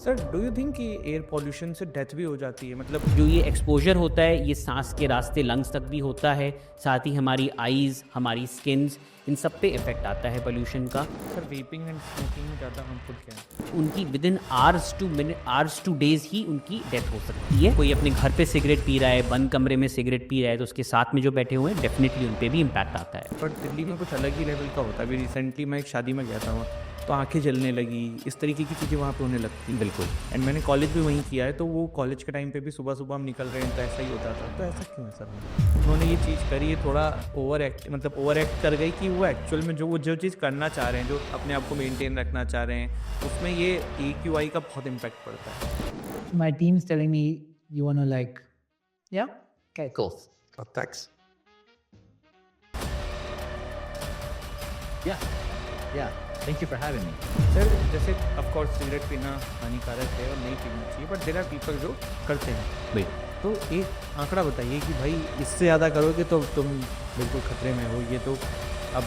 Sir do you think कि air pollution से death भी हो जाती है? मतलब जो ये एक्सपोजर होता है ये सांस के रास्ते लंग्स तक भी होता है, साथ ही हमारी आईज़, हमारी स्किन्स, इन सब पे इफ़ेक्ट आता है पोल्यूशन का। सर वेपिंग एंड स्मोकिंग में ज़्यादा हार्मफुल क्या है? उनकी विदिन आवर्स टू डेज ही उनकी डेथ हो सकती है। कोई अपने घर पे सिगरेट पी रहा है, बंद कमरे में सिगरेट पी रहा है, तो उसके साथ में जो बैठे हुए हैं डेफिनेटली उन पे भी इम्पैक्ट आता है। बट दिल्ली में कुछ अलग ही लेवल का होता है। अभी रिसेंटली मैं एक शादी में गया था, वहाँ तो आंखें जलने लगी, इस तरीके की चीज़ें वहाँ पे होने लगती। बिल्कुल। एंड मैंने कॉलेज भी वहीं किया है, तो वो कॉलेज के टाइम पे भी सुबह सुबह हम निकल रहे हैं तो ऐसा ही होता था। तो ऐसा क्यों है सर? उन्होंने ये चीज़ करी है, थोड़ा ओवर एक्ट कर गई कि वो एक्चुअल में जो चीज़ करना चाह रहे हैं, जो अपने आप को मेंटेन रखना चाह रहे हैं, उसमें ये AQI का बहुत इम्पैक्ट पड़ता है। My team's telling me you wanna like, yeah, okay, Cool. Thanks. Yeah. Thank you for having me. Sir जैसे ऑफ कोर्स सिगरेट पीना हानिकारक है और नहीं पीना चाहिए, बट देयर आर पीपल जो करते हैं। भाई तो एक आंकड़ा बताइए कि भाई इससे ज़्यादा करोगे तो तुम बिल्कुल खतरे में हो, ये तो अब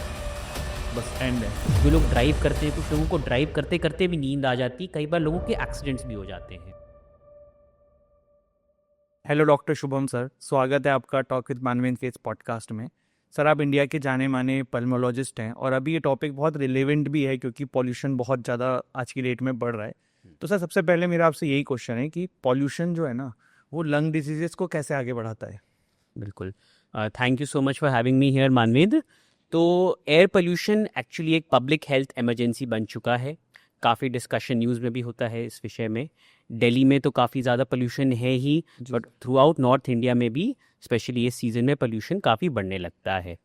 बस एंड है। जो लोग ड्राइव करते हैं, कुछ लोगों को ड्राइव करते करते भी नींद आ जाती, कई बार लोगों के एक्सीडेंट्स भी हो जाते हैं। हेलो डॉक्टर शुभम सर, स्वागत है आपका टॉक विद मानवेंद्र के इस पॉडकास्ट में। सर आप इंडिया के जाने माने पल्मोलॉजिस्ट हैं और अभी ये टॉपिक बहुत रिलेवेंट भी है क्योंकि पॉल्यूशन बहुत ज़्यादा आज की डेट में बढ़ रहा है। तो सर सबसे पहले मेरा आपसे यही क्वेश्चन है कि पॉल्यूशन जो है ना, वो लंग डिजीजेस को कैसे आगे बढ़ाता है? बिल्कुल, thank you so much for having me here Manvendra. तो एयर पोल्यूशन एक्चुअली एक पब्लिक हेल्थ इमरजेंसी बन चुका है। काफ़ी डिस्कशन न्यूज़ में भी होता है इस विषय में। दिल्ली में तो काफ़ी ज़्यादा पोल्यूशन है ही, but throughout north India में भी स्पेशली इस सीज़न में पोल्यूशन काफ़ी बढ़ने लगता है।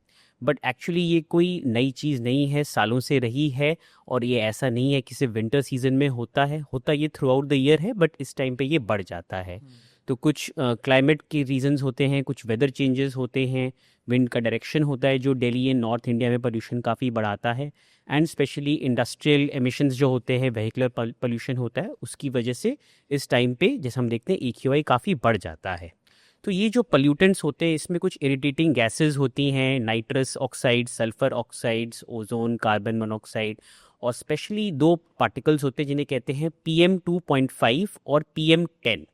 बट एक्चुअली ये कोई नई चीज़ नहीं है, सालों से रही है। और ये ऐसा नहीं है कि सिर्फ विंटर सीजन में होता ये थ्रू आउट द ईयर है, बट इस टाइम पे ये बढ़ जाता है। तो कुछ क्लाइमेट के रीजंस होते हैं, कुछ वेदर चेंजेस होते हैं, विंड का डायरेक्शन होता है जो दिल्ली एंड नॉर्थ इंडिया में पोल्यूशन काफ़ी बढ़ाता है। एंड स्पेशली इंडस्ट्रियल एमिशंस जो होते हैं, व्हीकुलर पोल्यूशन होता है, उसकी वजह से इस टाइम पे जैसे हम देखते हैं AQI काफ़ी बढ़ जाता है। तो ये जो पोल्यूटेंट्स होते हैं इसमें कुछ इरिटेटिंग गैसेस होती हैं, nitrous oxide, sulphur oxides, ozone, carbon monoxide, और स्पेशली दो पार्टिकल्स होते हैं जिन्हें कहते हैं PM2.5 और PM10।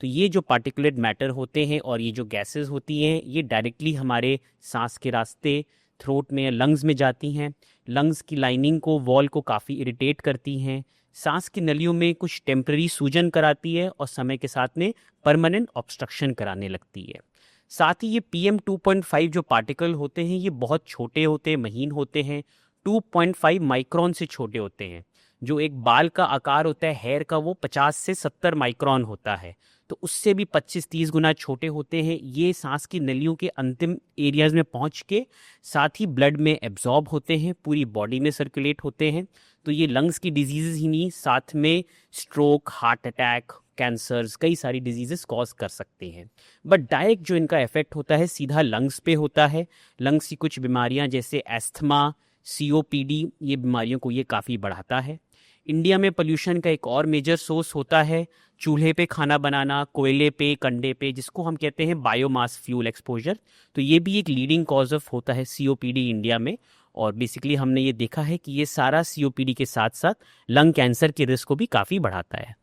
तो ये जो पार्टिकुलेट मैटर होते हैं और ये जो गैसेस होती हैं, ये डायरेक्टली हमारे सांस के रास्ते, थ्रोट में या लंग्स में जाती हैं। लंग्स की लाइनिंग को, वॉल को काफ़ी इरिटेट करती हैं, सांस की नलियों में कुछ टेम्पररी सूजन कराती है और समय के साथ में परमानेंट ऑब्स्ट्रक्शन कराने लगती है। साथ ही ये PM2.5 जो पार्टिकल होते हैं ये बहुत छोटे होते हैं, महीन होते हैं, 2.5 माइक्रोन से छोटे होते हैं। जो एक बाल का आकार होता है हेयर का, वो 50 से 70 माइक्रोन होता है, तो उससे भी 25-30 गुना छोटे होते हैं। ये सांस की नलियों के अंतिम एरियाज में पहुंच के साथ ही ब्लड में एब्जॉर्ब होते हैं, पूरी बॉडी में सर्कुलेट होते हैं। तो ये लंग्स की डिजीज़ ही नहीं, साथ में स्ट्रोक, हार्ट अटैक, कैंसर्स, कई सारी डिजीजेस कॉज कर सकते हैं। बट डायरेक्ट जो इनका इफेक्ट होता है सीधा लंग्स पे होता है। लंग्स की कुछ बीमारियां जैसे एस्थमा, COPD, ये बीमारियों को ये काफ़ी बढ़ाता है। इंडिया में पोल्यूशन का एक और मेजर सोर्स होता है चूल्हे पे खाना बनाना, कोयले पे, कंडे पे, जिसको हम कहते हैं बायोमास फ्यूल एक्सपोजर। तो ये भी एक लीडिंग कॉज ऑफ होता है COPD इंडिया में। और बेसिकली हमने ये देखा है कि ये सारा COPD के साथ साथ लंग कैंसर के रिस्क को भी काफ़ी बढ़ाता है।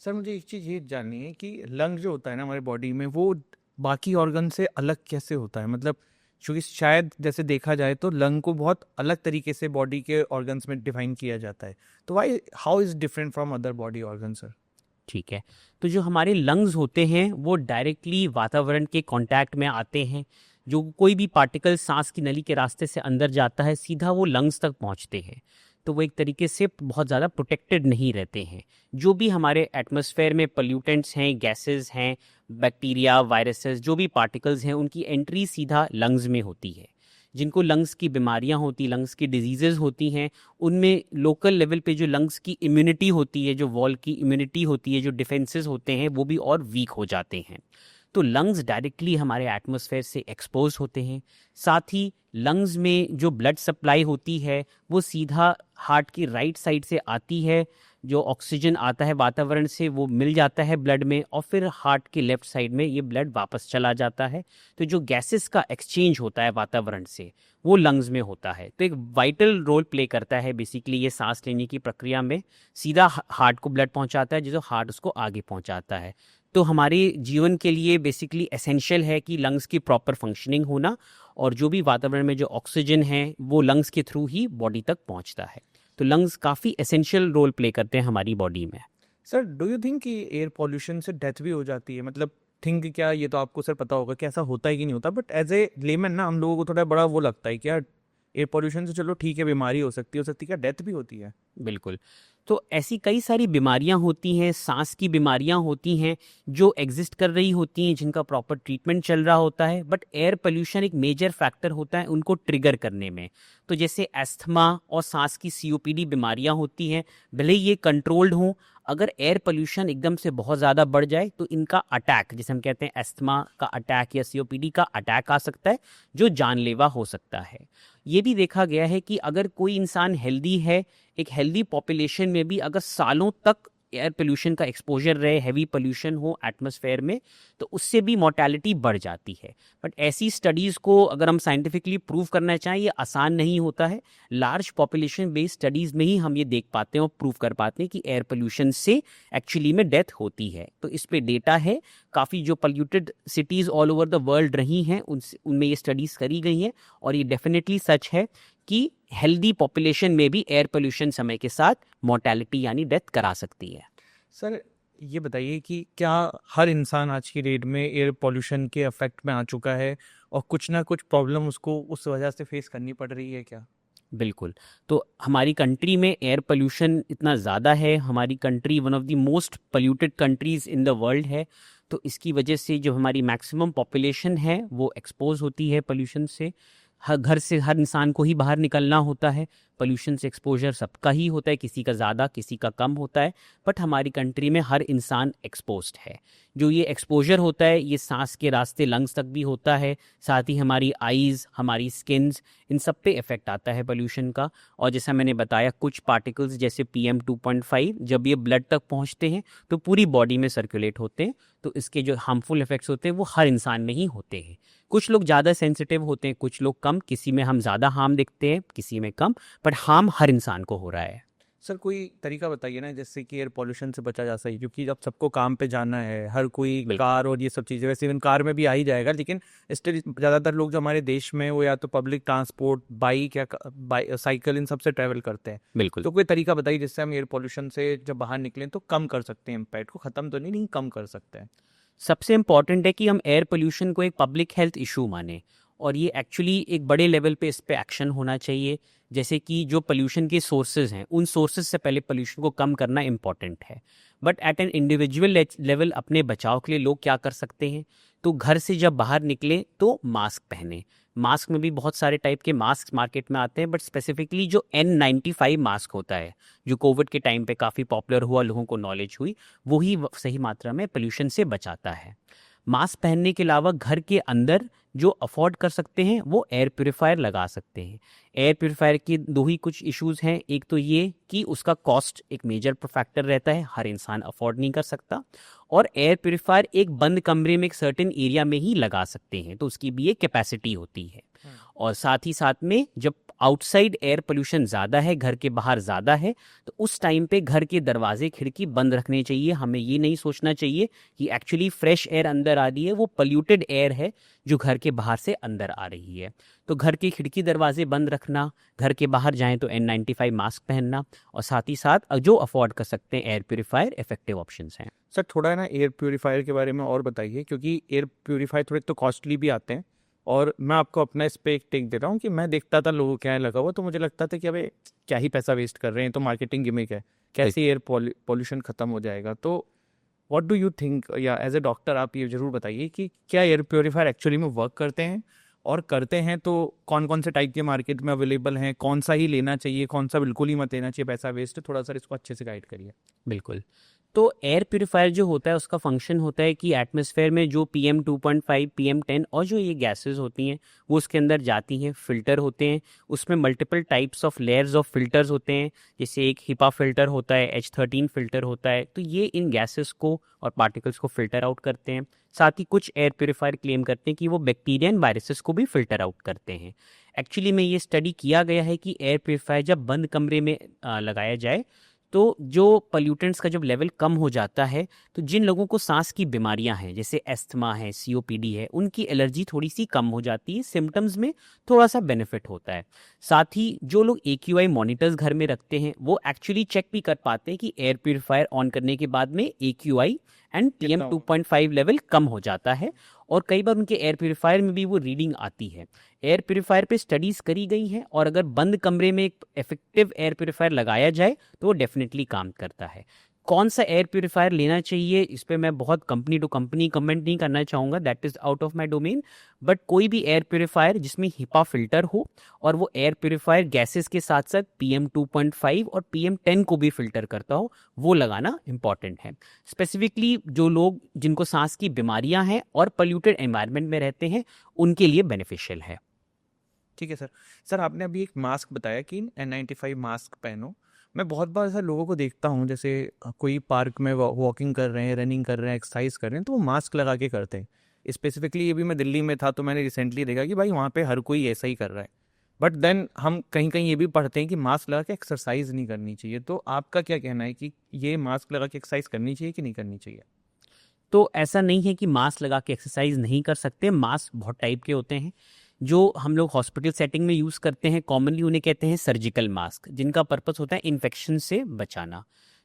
सर मुझे एक चीज़ ये जाननी है कि लंग जो होता है ना हमारे बॉडी में, वो बाकी ऑर्गन से अलग कैसे होता है? मतलब क्योंकि शायद जैसे देखा जाए तो लंग को बहुत अलग तरीके से बॉडी के ऑर्गन्स में डिफाइन किया जाता है, तो how is different from other body organ sir? ठीक है, तो जो हमारे लंग्स होते हैं वो डायरेक्टली वातावरण के कांटेक्ट में आते हैं। जो कोई भी पार्टिकल सांस की नली के रास्ते से अंदर जाता है सीधा वो लंग्स तक पहुंचते हैं, तो वो एक तरीके से बहुत ज़्यादा प्रोटेक्टेड नहीं रहते हैं। जो भी हमारे एटमॉस्फेयर में पोल्यूटेंट्स हैं, गैसेस हैं, बैक्टीरिया, वायरसेस, जो भी पार्टिकल्स हैं, उनकी एंट्री सीधा लंग्स में होती है। जिनको लंग्स की बीमारियां होती, लंग्स की डिजीज़ेज़ होती हैं, उनमें लोकल लेवल पे जो लंग्स की इम्यूनिटी होती है, जो वॉल की इम्यूनिटी होती है, जो डिफेंसेस होते हैं, वो भी और वीक हो जाते हैं। तो लंग्स डायरेक्टली हमारे एटमॉस्फेयर से एक्सपोज होते हैं। साथ ही लंग्स में जो ब्लड सप्लाई होती है वो सीधा हार्ट की राइट साइड से आती है, जो ऑक्सीजन आता है वातावरण से वो मिल जाता है ब्लड में और फिर हार्ट के लेफ्ट साइड में ये ब्लड वापस चला जाता है। तो जो गैसेस का एक्सचेंज होता है वातावरण से वो लंग्स में होता है, तो एक वाइटल रोल प्ले करता है बेसिकली ये सांस लेने की प्रक्रिया में। सीधा हार्ट को ब्लड पहुंचाता है, जो हार्ट उसको आगे पहुंचाता है। तो हमारे जीवन के लिए बेसिकली एसेंशियल है कि लंग्स की प्रॉपर फंक्शनिंग होना, और जो भी वातावरण में जो ऑक्सीजन है वो लंग्स के थ्रू ही बॉडी तक पहुंचता है। तो लंग्स काफ़ी एसेंशियल रोल प्ले करते हैं हमारी बॉडी में। सर डू यू थिंक कि एयर पॉल्यूशन से डेथ भी हो जाती है? मतलब थिंक क्या, ये तो आपको सर पता होगा कि ऐसा होता है कि नहीं होता, बट एज ए लेमन ना हम लोगों को थोड़ा बड़ा वो लगता है कि यार एयर पॉल्यूशन से चलो ठीक है बीमारी हो सकती है, क्या डेथ भी होती है? बिल्कुल। तो ऐसी कई सारी बीमारियां होती हैं, सांस की बीमारियां होती हैं जो एग्जिस्ट कर रही होती हैं, जिनका प्रॉपर ट्रीटमेंट चल रहा होता है, बट एयर पोल्यूशन एक मेजर फैक्टर होता है उनको ट्रिगर करने में। तो जैसे एस्थमा और सांस की सीओपीडी बीमारियां होती हैं, भले ही ये कंट्रोल्ड हों, अगर एयर पोल्यूशन एकदम से बहुत ज़्यादा बढ़ जाए तो इनका अटैक, जिसे हम कहते हैं एस्थमा का अटैक या सीओपीडी का अटैक आ सकता है, जो जानलेवा हो सकता है। ये भी देखा गया है कि अगर कोई इंसान हेल्दी है, एक हेल्दी पॉपुलेशन में भी अगर सालों तक एयर पोल्यूशन का एक्सपोजर रहे, हैवी पोल्यूशन हो एटमॉस्फेयर में, तो उससे भी मोर्टेलिटी बढ़ जाती है। बट ऐसी स्टडीज़ को अगर हम साइंटिफिकली प्रूव करना चाहें, ये आसान नहीं होता है। लार्ज पॉपुलेशन बेस्ड स्टडीज़ में ही हम ये देख पाते हैं और प्रूव कर पाते हैं कि एयर पोल्यूशन से एक्चुअली में डेथ होती है। तो इस पे डेटा है, काफ़ी जो polluted cities all over the world रही हैं उनमें ये स्टडीज़ करी गई हैं, और ये डेफिनेटली सच है कि हेल्दी पॉपुलेशन में भी एयर पोल्यूशन समय के साथ मोर्टेलिटी यानी डेथ करा सकती है। सर ये बताइए कि क्या हर इंसान आज की डेट में एयर पोल्यूशन के अफेक्ट में आ चुका है और कुछ ना कुछ प्रॉब्लम उसको उस वजह से फेस करनी पड़ रही है क्या? बिल्कुल। तो हमारी कंट्री में एयर पोल्यूशन इतना ज़्यादा है, हमारी country one of the most polluted countries in the world है। तो इसकी वजह से जो हमारी मैक्सिमम पॉपुलेशन है वो एक्सपोज होती है पोल्यूशन से। हर घर से हर इंसान को ही बाहर निकलना होता है, पोल्यूशन से एक्सपोजर सबका ही होता है, किसी का ज़्यादा किसी का कम होता है, बट हमारी कंट्री में हर इंसान एक्सपोज्ड है। जो ये एक्सपोजर होता है ये सांस के रास्ते लंग्स तक भी होता है, साथ ही हमारी आईज़, हमारी स्किन्स, इन सब पे इफ़ेक्ट आता है पोल्यूशन का। और जैसा मैंने बताया, कुछ पार्टिकल्स जैसे PM2.5 जब ये ब्लड तक पहुंचते हैं तो पूरी बॉडी में सर्कुलेट होते हैं, तो इसके जो हार्मफुल इफ़ेक्ट्स होते हैं वो हर इंसान में ही होते हैं। कुछ लोग ज़्यादा सेंसिटिव होते हैं, कुछ लोग कम, किसी में हम ज़्यादा हार्म देखते हैं, किसी में कम, बट हार्म हर इंसान को हो रहा है। सर कोई तरीका बताइए ना जिससे कि एयर पोल्यूशन से बचा जा सके, क्योंकि जब सबको काम पे जाना है, हर कोई कार और ये सब चीज़ें, वैसे इवन कार में भी आ ही जाएगा, लेकिन स्टिल ज़्यादातर लोग जो हमारे देश में वो या तो पब्लिक ट्रांसपोर्ट, बाइक या साइकिल, इन सब से ट्रैवल करते हैं। बिल्कुल। तो कोई तरीका बताइए जिससे हम एयर पोल्यूशन से जब बाहर निकलें तो कम कर सकते हैं, इम्पैक्ट को ख़त्म तो नहीं कम कर सकते हैं। सबसे इम्पॉर्टेंट है कि हम एयर पोल्यूशन को एक पब्लिक हेल्थ इशू माने, और ये एक्चुअली एक बड़े लेवल पे इस पे एक्शन होना चाहिए। जैसे कि जो पोल्यूशन के सोर्सेज हैं, उन सोर्सेज से पहले पोल्यूशन को कम करना इम्पॉर्टेंट है। But at an individual level अपने बचाव के लिए लोग क्या कर सकते हैं, तो घर से जब बाहर निकले तो मास्क पहने। मास्क में भी बहुत सारे टाइप के मास्क मार्केट में आते हैं, बट स्पेसिफिकली जो N95 मास्क होता है, जो कोविड के टाइम पे काफ़ी पॉपुलर हुआ, लोगों को नॉलेज हुई, वही सही मात्रा में पोल्यूशन से बचाता है। मास्क पहनने के अलावा घर के अंदर जो अफोर्ड कर सकते हैं वो एयर प्योरीफायर लगा सकते हैं। एयर प्योरीफायर के दो ही कुछ इश्यूज़ हैं, एक तो ये कि उसका कॉस्ट एक मेजर फैक्टर रहता है, हर इंसान अफोर्ड नहीं कर सकता, और एयर प्योरीफायर एक बंद कमरे में एक सर्टेन एरिया में ही लगा सकते हैं, तो उसकी भी एक कैपेसिटी होती है। और साथ ही साथ में जब आउटसाइड एयर पोल्यूशन ज़्यादा है, घर के बाहर ज़्यादा है, तो उस टाइम पे घर के दरवाजे खिड़की बंद रखने चाहिए। हमें ये नहीं सोचना चाहिए कि एक्चुअली फ्रेश एयर अंदर आ रही है, वो पोल्यूटेड एयर है जो घर के बाहर से अंदर आ रही है। तो घर की खिड़की दरवाजे बंद रखना, घर के बाहर जाएं तो N95 मास्क पहनना, और साथ ही साथ जो अफोर्ड कर सकते हैं एयर प्योरीफायर इफेक्टिव ऑप्शंस हैं। सर थोड़ा ना एयर प्योरीफायर के बारे में और बताइए, क्योंकि एयर प्योरीफायर थोड़े तो कॉस्टली भी आते हैं, और मैं आपको अपना इस पर एक टेक दे रहा हूँ कि मैं देखता था लोगों के यहाँ लगा हुआ, तो मुझे लगता था कि अबे क्या ही पैसा वेस्ट कर रहे हैं, तो मार्केटिंग गिमिक है, कैसे एयर पोल्यूशन ख़त्म हो जाएगा। तो व्हाट डू यू थिंक, या एज ए डॉक्टर आप ये ज़रूर बताइए कि क्या एयर प्योरीफायर एक्चुअली में वर्क करते हैं, और करते हैं तो कौन कौन से टाइप के मार्केट में अवेलेबल हैं, कौन सा ही लेना चाहिए, कौन सा बिल्कुल ही मत लेना चाहिए, पैसा वेस्ट है, थोड़ा सा इसको अच्छे से गाइड करिए। बिल्कुल। तो एयर प्योरीफायर जो होता है उसका फंक्शन होता है कि एटमॉस्फेयर में जो PM2.5, PM10 और जो ये गैसेस होती हैं वो उसके अंदर जाती हैं, फिल्टर होते हैं, उसमें multiple types of layers of filters होते हैं, जैसे एक हिपा फिल्टर होता है, H13 फिल्टर होता है, तो ये इन गैसेस को और पार्टिकल्स को फिल्टर आउट करते हैं। साथ ही कुछ एयर प्योरीफायर क्लेम करते हैं कि वो बैक्टीरिया एंड वायरसेस को भी फिल्टर आउट करते हैं। एक्चुअली में ये स्टडी किया गया है कि एयर प्योरीफायर जब बंद कमरे में लगाया जाए तो जो पॉल्यूटेंट्स का जब लेवल कम हो जाता है तो जिन लोगों को सांस की बीमारियां हैं जैसे एस्थमा है, COPD है, उनकी एलर्जी थोड़ी सी कम हो जाती है, सिम्टम्स में थोड़ा सा बेनिफिट होता है। साथ ही जो लोग AQI मॉनिटर्स घर में रखते हैं वो एक्चुअली चेक भी कर पाते हैं कि एयर प्योरीफायर ऑन करने के बाद में AQI एंड PM2.5 लेवल कम हो जाता है, और कई बार उनके एयर प्योरीफायर में भी वो रीडिंग आती है। एयर प्योरीफायर पे स्टडीज़ करी गई हैं, और अगर बंद कमरे में एक इफेक्टिव एयर प्योरीफायर लगाया जाए तो वो डेफिनेटली काम करता है। कौन सा एयर प्योरीफायर लेना चाहिए इस पे मैं बहुत कंपनी टू कंपनी कमेंट नहीं करना चाहूँगा, that is out of my domain, but कोई भी एयर प्योरीफायर जिसमें हिपा फिल्टर हो और वो एयर प्योरीफायर गैसेस के साथ साथ PM2.5 और PM10 को भी फिल्टर करता हो, वो लगाना इम्पॉर्टेंट है। स्पेसिफिकली जो लोग जिनको सांस की बीमारियां हैं और पोल्यूटेड एनवायरनमेंट में रहते हैं उनके लिए बेनिफिशियल है। ठीक है सर। सर आपने अभी एक मास्क बताया कि N95 मास्क पहनो। मैं बहुत बार ऐसा लोगों को देखता हूँ, जैसे कोई पार्क में वॉकिंग कर रहे हैं, रनिंग कर रहे हैं, एक्सरसाइज कर रहे हैं, तो वो मास्क लगा के करते हैं। स्पेसिफिकली ये भी मैं दिल्ली में था तो मैंने रिसेंटली देखा कि भाई वहाँ पे हर कोई ऐसा ही कर रहा है। बट देन हम कहीं कहीं ये भी पढ़ते हैं कि मास्क लगा के एक्सरसाइज नहीं करनी चाहिए। तो आपका क्या कहना है कि ये मास्क लगा के एक्सरसाइज करनी चाहिए कि नहीं करनी चाहिए? तो ऐसा नहीं है कि मास्क लगा के एक्सरसाइज नहीं कर सकते। मास्क बहुत टाइप के होते हैं। जो हम लोग हॉस्पिटल सेटिंग में यूज़ करते हैं कॉमनली उन्हें कहते हैं सर्जिकल मास्क, जिनका पर्पस होता है इन्फेक्शन से बचाना।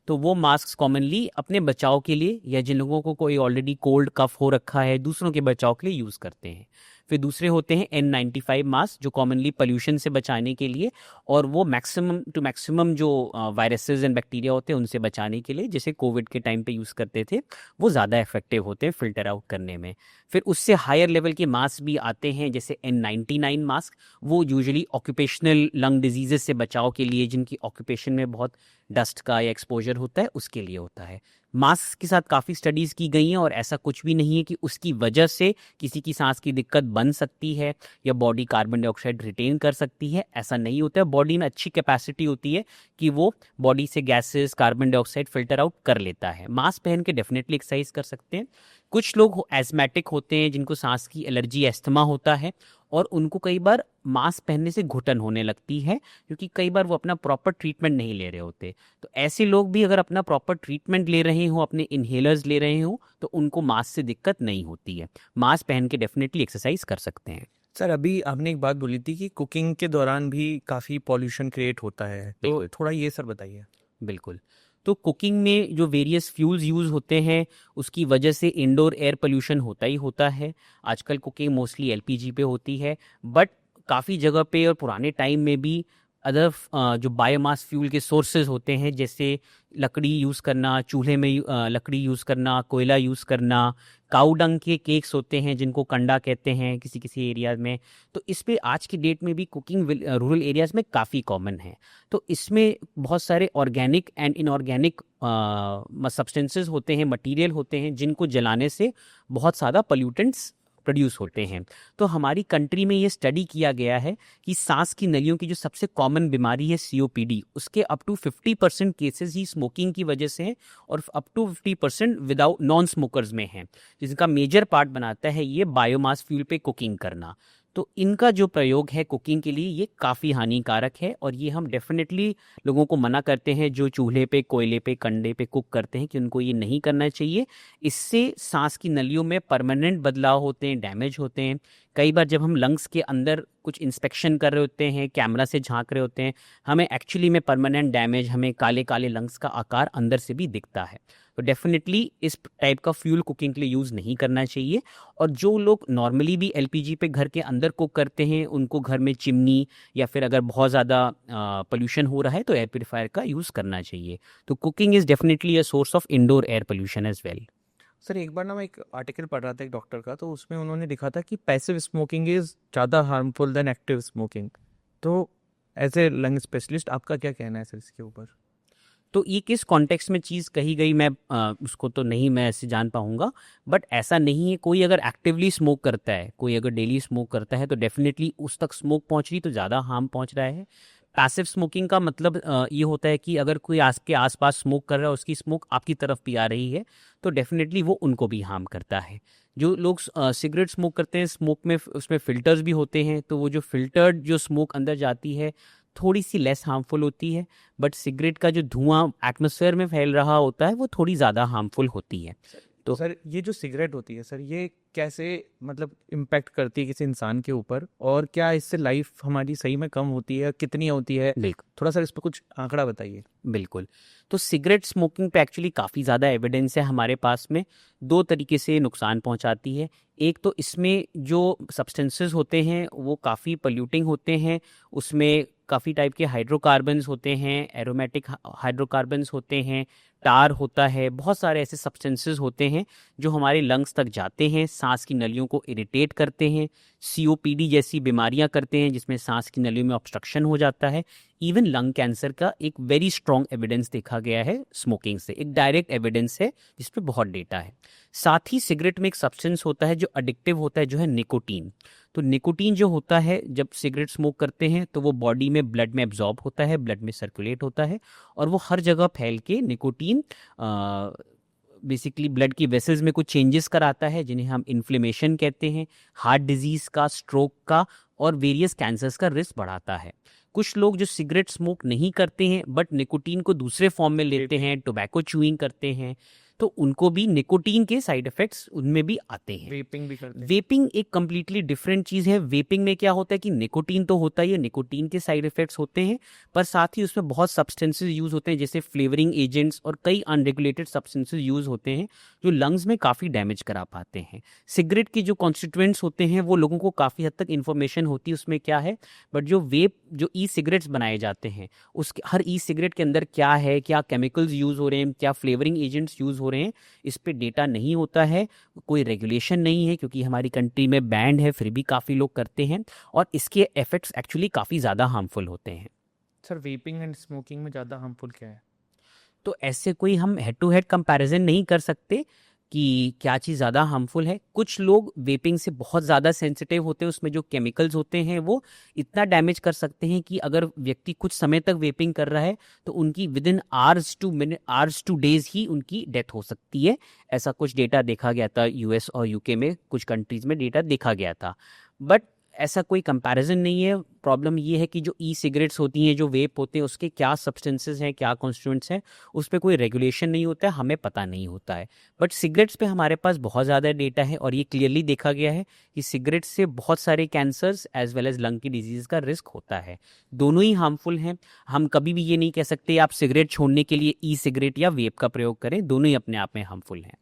तो वो मास्क कॉमनली अपने बचाव के लिए या जिन लोगों को कोई ऑलरेडी कोल्ड कफ हो रखा है दूसरों के बचाव के लिए यूज़ करते हैं। फिर दूसरे होते हैं N95 मास्क जो कॉमनली पोल्यूशन से बचाने के लिए, और वो मैक्सिमम टू मैक्सिमम जो वायरसेस एंड बैक्टीरिया होते हैं उनसे बचाने के लिए, जैसे कोविड के टाइम पे यूज़ करते थे, वो ज़्यादा इफेक्टिव होते हैं फिल्टर आउट करने में। फिर उससे हायर लेवल के मास्क भी आते हैं जैसे N99 मास्क, वो यूजुअली ऑक्यूपेशनल लंग डिजीजेस से बचाव के लिए, जिनकी ऑक्यूपेशन में बहुत डस्ट का या एक्सपोजर होता है उसके लिए होता है। मास्क के साथ काफ़ी स्टडीज़ की गई हैं और ऐसा कुछ भी नहीं है कि उसकी वजह से किसी की सांस की दिक्कत बन सकती है या बॉडी कार्बन डाइऑक्साइड रिटेन कर सकती है, ऐसा नहीं होता है। बॉडी में अच्छी कैपेसिटी होती है कि वो बॉडी से gases carbon dioxide filter out कर लेता है। मास्क पहन के डेफिनेटली एक्सरसाइज कर सकते हैं। कुछ लोग एस्मेटिक होते हैं जिनको सांस की एलर्जी एस्थमा होता है, और उनको कई बार मास्क पहनने से घुटन होने लगती है क्योंकि कई बार वो अपना प्रॉपर ट्रीटमेंट नहीं ले रहे होते। तो ऐसे लोग भी अगर अपना प्रॉपर ट्रीटमेंट ले रहे हो, अपने इनहेलर्स ले रहे हो, तो उनको मास्क से दिक्कत नहीं होती है। मास्क पहन के डेफिनेटली एक्सरसाइज कर सकते हैं। सर अभी आपने एक बात बोली थी कि कुकिंग के दौरान भी काफ़ी पॉल्यूशन क्रिएट होता है, तो थोड़ा ये सर बताइए। बिल्कुल। तो कुकिंग में जो वेरियस फ्यूल्स यूज़ होते हैं उसकी वजह से इंडोर एयर पोल्यूशन होता ही होता है। आजकल कुकिंग मोस्टली LPG पे होती है, बट काफ़ी जगह पे और पुराने टाइम में भी अदर जो बायोमास फ्यूल के सोर्सेज होते हैं, जैसे लकड़ी यूज़ करना, चूल्हे में लकड़ी यूज़ करना, कोयला यूज़ करना, काऊ डंग के केक्स होते हैं जिनको कंडा कहते हैं किसी किसी एरियाज में। तो इस पे आज की डेट में भी कुकिंग रूरल एरियाज़ में काफ़ी कॉमन है। तो इसमें बहुत सारे ऑर्गेनिक एंड इनऑर्गेनिक सब्सटेंसेस होते हैं, मटेरियल होते हैं, जिनको जलाने से बहुत ज़्यादा पोल्यूटेंट्स प्रोड्यूस होते हैं। तो हमारी कंट्री में ये स्टडी किया गया है कि सांस की नलियों की जो सबसे कॉमन बीमारी है COPD, उसके अप टू 50% केसेस ही स्मोकिंग की वजह से हैं, और up to 50% without non smokers में हैं, जिसका मेजर पार्ट बनाता है ये बायोमास फ्यूल पे कुकिंग करना। तो इनका जो प्रयोग है कुकिंग के लिए ये काफ़ी हानिकारक है, और ये हम डेफिनेटली लोगों को मना करते हैं जो चूल्हे पे, कोयले पे, कंडे पे कुक करते हैं कि उनको ये नहीं करना चाहिए। इससे सांस की नलियों में परमानेंट बदलाव होते हैं, डैमेज होते हैं। कई बार जब हम लंग्स के अंदर कुछ इंस्पेक्शन कर रहे होते हैं, कैमरा से झांक रहे होते हैं, हमें एक्चुअली में परमानेंट डैमेज, हमें काले काले लंग्स का आकार अंदर से भी दिखता है। तो डेफिनेटली इस टाइप का फ्यूल कुकिंग के लिए यूज़ नहीं करना चाहिए। और जो लोग नॉर्मली भी LPG पे घर के अंदर कुक करते हैं, उनको घर में चिमनी या फिर अगर बहुत ज़्यादा पोल्यूशन हो रहा है तो एयर प्योरीफायर का यूज़ करना चाहिए। तो cooking is definitely a source of indoor air pollution as well. Sir एक बार ना मैं एक आर्टिकल पढ़ रहा था एक डॉक्टर का, तो उसमें उन्होंने लिखा था कि पैसिव स्मोकिंग इज़ ज़्यादा हार्मफुल देन एक्टिव स्मोकिंग। तो एज ए लंग स्पेशलिस्ट आपका क्या कहना है सर इसके ऊपर? तो ये किस कॉन्टेक्स्ट में चीज़ कही गई मैं उसको तो नहीं मैं ऐसे जान पाऊंगा, बट ऐसा नहीं है। कोई अगर एक्टिवली स्मोक करता है, कोई अगर डेली स्मोक करता है तो डेफिनेटली उस तक स्मोक पहुंच रही तो ज़्यादा हार्म पहुंच रहा है। पैसिव स्मोकिंग का मतलब ये होता है कि अगर कोई आपके आसपास स्मोक कर रहा है, उसकी स्मोक आपकी तरफ भी आ रही है, तो डेफिनेटली वो उनको भी हार्म करता है। जो लोग सिगरेट स्मोक करते हैं, स्मोक में उसमें फ़िल्टर्स भी होते हैं, तो वो जो फ़िल्टर्ड जो स्मोक अंदर जाती है थोड़ी सी लेस हार्मफुल होती है, बट सिगरेट का जो धुआं एटमॉस्फेयर में फैल रहा होता है वो थोड़ी ज़्यादा हार्मफुल होती है। तो सर ये जो सिगरेट होती है सर, ये कैसे मतलब इम्पैक्ट करती है किसी इंसान के ऊपर, और क्या इससे लाइफ हमारी सही में कम होती है, कितनी होती है? बिल्कुल थोड़ा सा इस पर कुछ आंकड़ा बताइए। बिल्कुल। तो सिगरेट स्मोकिंग पे एक्चुअली काफ़ी ज़्यादा एविडेंस है हमारे पास में। दो तरीके से नुकसान पहुंचाती है। एक तो इसमें जो सब्सटेंसेस होते हैं वो काफ़ी पोल्यूटिंग होते हैं, उसमें काफ़ी टाइप के हाइड्रोकार्बन्स होते हैं, एरोमेटिक हाइड्रोकार्बन्स होते हैं, टार होता है, बहुत सारे ऐसे सब्सटेंसेस होते हैं जो हमारे लंग्स तक जाते हैं, सांस की नलियों को इरिटेट करते हैं, COPD जैसी बीमारियां करते हैं जिसमें सांस की नलियों में ऑब्स्ट्रक्शन हो जाता है। इवन लंग कैंसर का एक वेरी स्ट्रॉन्ग एविडेंस देखा गया है स्मोकिंग से, एक डायरेक्ट एविडेंस है जिस पे बहुत डेटा है। साथ ही सिगरेट में एक सब्सटेंस होता है जो एडिक्टिव होता है, जो है निकोटीन। तो निकोटीन जो होता है, जब सिगरेट स्मोक करते हैं तो वो बॉडी में ब्लड में एब्जॉर्ब होता है, ब्लड में सर्कुलेट होता है, और वो हर जगह फैल के निकोटीन बेसिकली ब्लड की वेसल्स में कुछ चेंजेस कराता है जिन्हें हम इन्फ्लेमेशन कहते हैं, हार्ट डिजीज़ का, स्ट्रोक का और वेरियस कैंसर्स का रिस्क बढ़ाता है। कुछ लोग जो सिगरेट स्मोक नहीं करते हैं बट निकोटीन को दूसरे फॉर्म में लेते हैं, टोबैको च्यूइंग करते हैं, तो उनको भी निकोटीन के साइड इफेक्ट्स उनमें भी आते हैं। वेपिंग भी करते हैं। वेपिंग एक कम्प्लीटली डिफरेंट चीज़ है। वेपिंग में क्या होता है कि निकोटीन तो होता ही है, निकोटीन के साइड इफेक्ट्स होते हैं, पर साथ ही उसमें बहुत सब्सटेंसेस यूज़ होते हैं जैसे फ्लेवरिंग एजेंट्स और कई अनरेगुलेटेड सब्सटेंसेस यूज़ होते हैं जो लंग्स में काफ़ी डैमेज करा पाते हैं। सिगरेट के जो कॉन्स्टिट्यूएंट्स होते हैं वो लोगों को काफ़ी हद तक इन्फॉर्मेशन होती है उसमें क्या है, बट जो ई सिगरेट्स बनाए जाते हैं उसके हर ई सिगरेट के अंदर क्या है, क्या केमिकल्स यूज़ हो रहे हैं, क्या फ्लेवरिंग एजेंट्स यूज़ हो रहे हैं, इस पे डेटा नहीं होता है, कोई रेगुलेशन नहीं है, क्योंकि हमारी कंट्री में बैंड है फिर भी काफ़ी लोग करते हैं, और इसके इफेक्ट्स एक्चुअली काफ़ी ज़्यादा हार्मफुल होते हैं। सर वेपिंग एंड स्मोकिंग में ज़्यादा हार्मफुल क्या है? तो ऐसे कोई हम हेड टू हेड कंपैरिजन नहीं कर सकते कि क्या चीज़ ज़्यादा हार्मफुल है। कुछ लोग वेपिंग से बहुत ज़्यादा सेंसिटिव होते हैं, उसमें जो केमिकल्स होते हैं वो इतना डैमेज कर सकते हैं कि अगर व्यक्ति कुछ समय तक वेपिंग कर रहा है तो उनकी within hours two days ही उनकी डेथ हो सकती है। ऐसा कुछ डेटा देखा गया था US और UK में, कुछ कंट्रीज में डेटा देखा गया था, बट ऐसा कोई कंपैरिजन नहीं है। प्रॉब्लम ये है कि जो ई सिगरेट्स होती हैं, जो वेप होते हैं, उसके क्या सब्सटेंसेस हैं, क्या कॉन्स्टिट्यूएंट्स हैं, उस पर कोई रेगुलेशन नहीं होता है, हमें पता नहीं होता है। बट सिगरेट्स पे हमारे पास बहुत ज़्यादा डेटा है और ये क्लियरली देखा गया है कि सिगरेट्स से बहुत सारे cancers as well as lung की डिजीज़ का रिस्क होता है। दोनों ही हार्मफुल हैं। हम कभी भी ये नहीं कह सकते आप सिगरेट छोड़ने के लिए ई सिगरेट या वेप का प्रयोग करें, दोनों ही अपने आप में हार्मफुल हैं।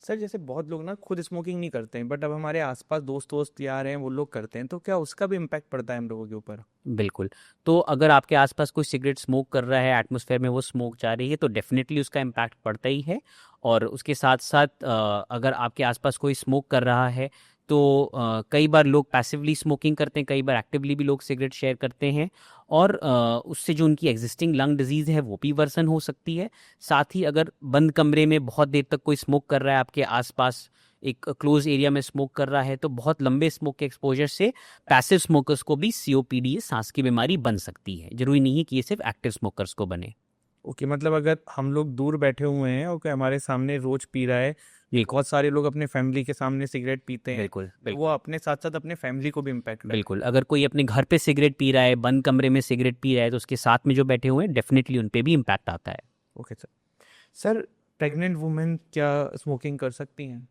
सर जैसे बहुत लोग ना खुद स्मोकिंग नहीं करते हैं, बट अब हमारे आसपास दोस्त यार हैं वो लोग करते हैं, तो क्या उसका भी इम्पैक्ट पड़ता है हम लोगों के ऊपर? बिल्कुल। तो अगर आपके आसपास कोई सिगरेट स्मोक कर रहा है, एटमॉस्फेयर में वो स्मोक जा रही है, तो डेफिनेटली उसका इम्पैक्ट पड़ता ही है। और उसके साथ साथ अगर आपके आसपास कोई स्मोक कर रहा है तो कई बार लोग पैसिवली स्मोकिंग करते हैं, कई बार एक्टिवली भी लोग सिगरेट शेयर करते हैं, और उससे जो उनकी एग्जिस्टिंग लंग डिजीज़ है वो भी वर्सन हो सकती है। साथ ही अगर बंद कमरे में बहुत देर तक कोई स्मोक कर रहा है, आपके आसपास एक क्लोज एरिया में स्मोक कर रहा है, तो बहुत लंबे स्मोक के एक्सपोजर से पैसिव स्मोकर्स को भी COPD सांस की बीमारी बन सकती है। जरूरी नहीं है कि ये सिर्फ एक्टिव स्मोकर्स को बने। ओके, मतलब अगर हम लोग दूर बैठे हुए हैं और कोई हमारे सामने रोज पी रहा है, बहुत सारे लोग अपने फैमिली के सामने सिगरेट पीते हैं, बिल्कुल तो बिल्कुल वो अपने साथ साथ अपने फैमिली को भी इम्पैक्ट बिल्कुल। अगर कोई अपने घर पे सिगरेट पी रहा है, बंद कमरे में सिगरेट पी रहा है, तो उसके साथ में जो बैठे हुए हैं डेफिनेटली उन पे भी इम्पैक्ट आता है। Okay sir. Sir pregnant women क्या स्मोकिंग कर सकती हैं?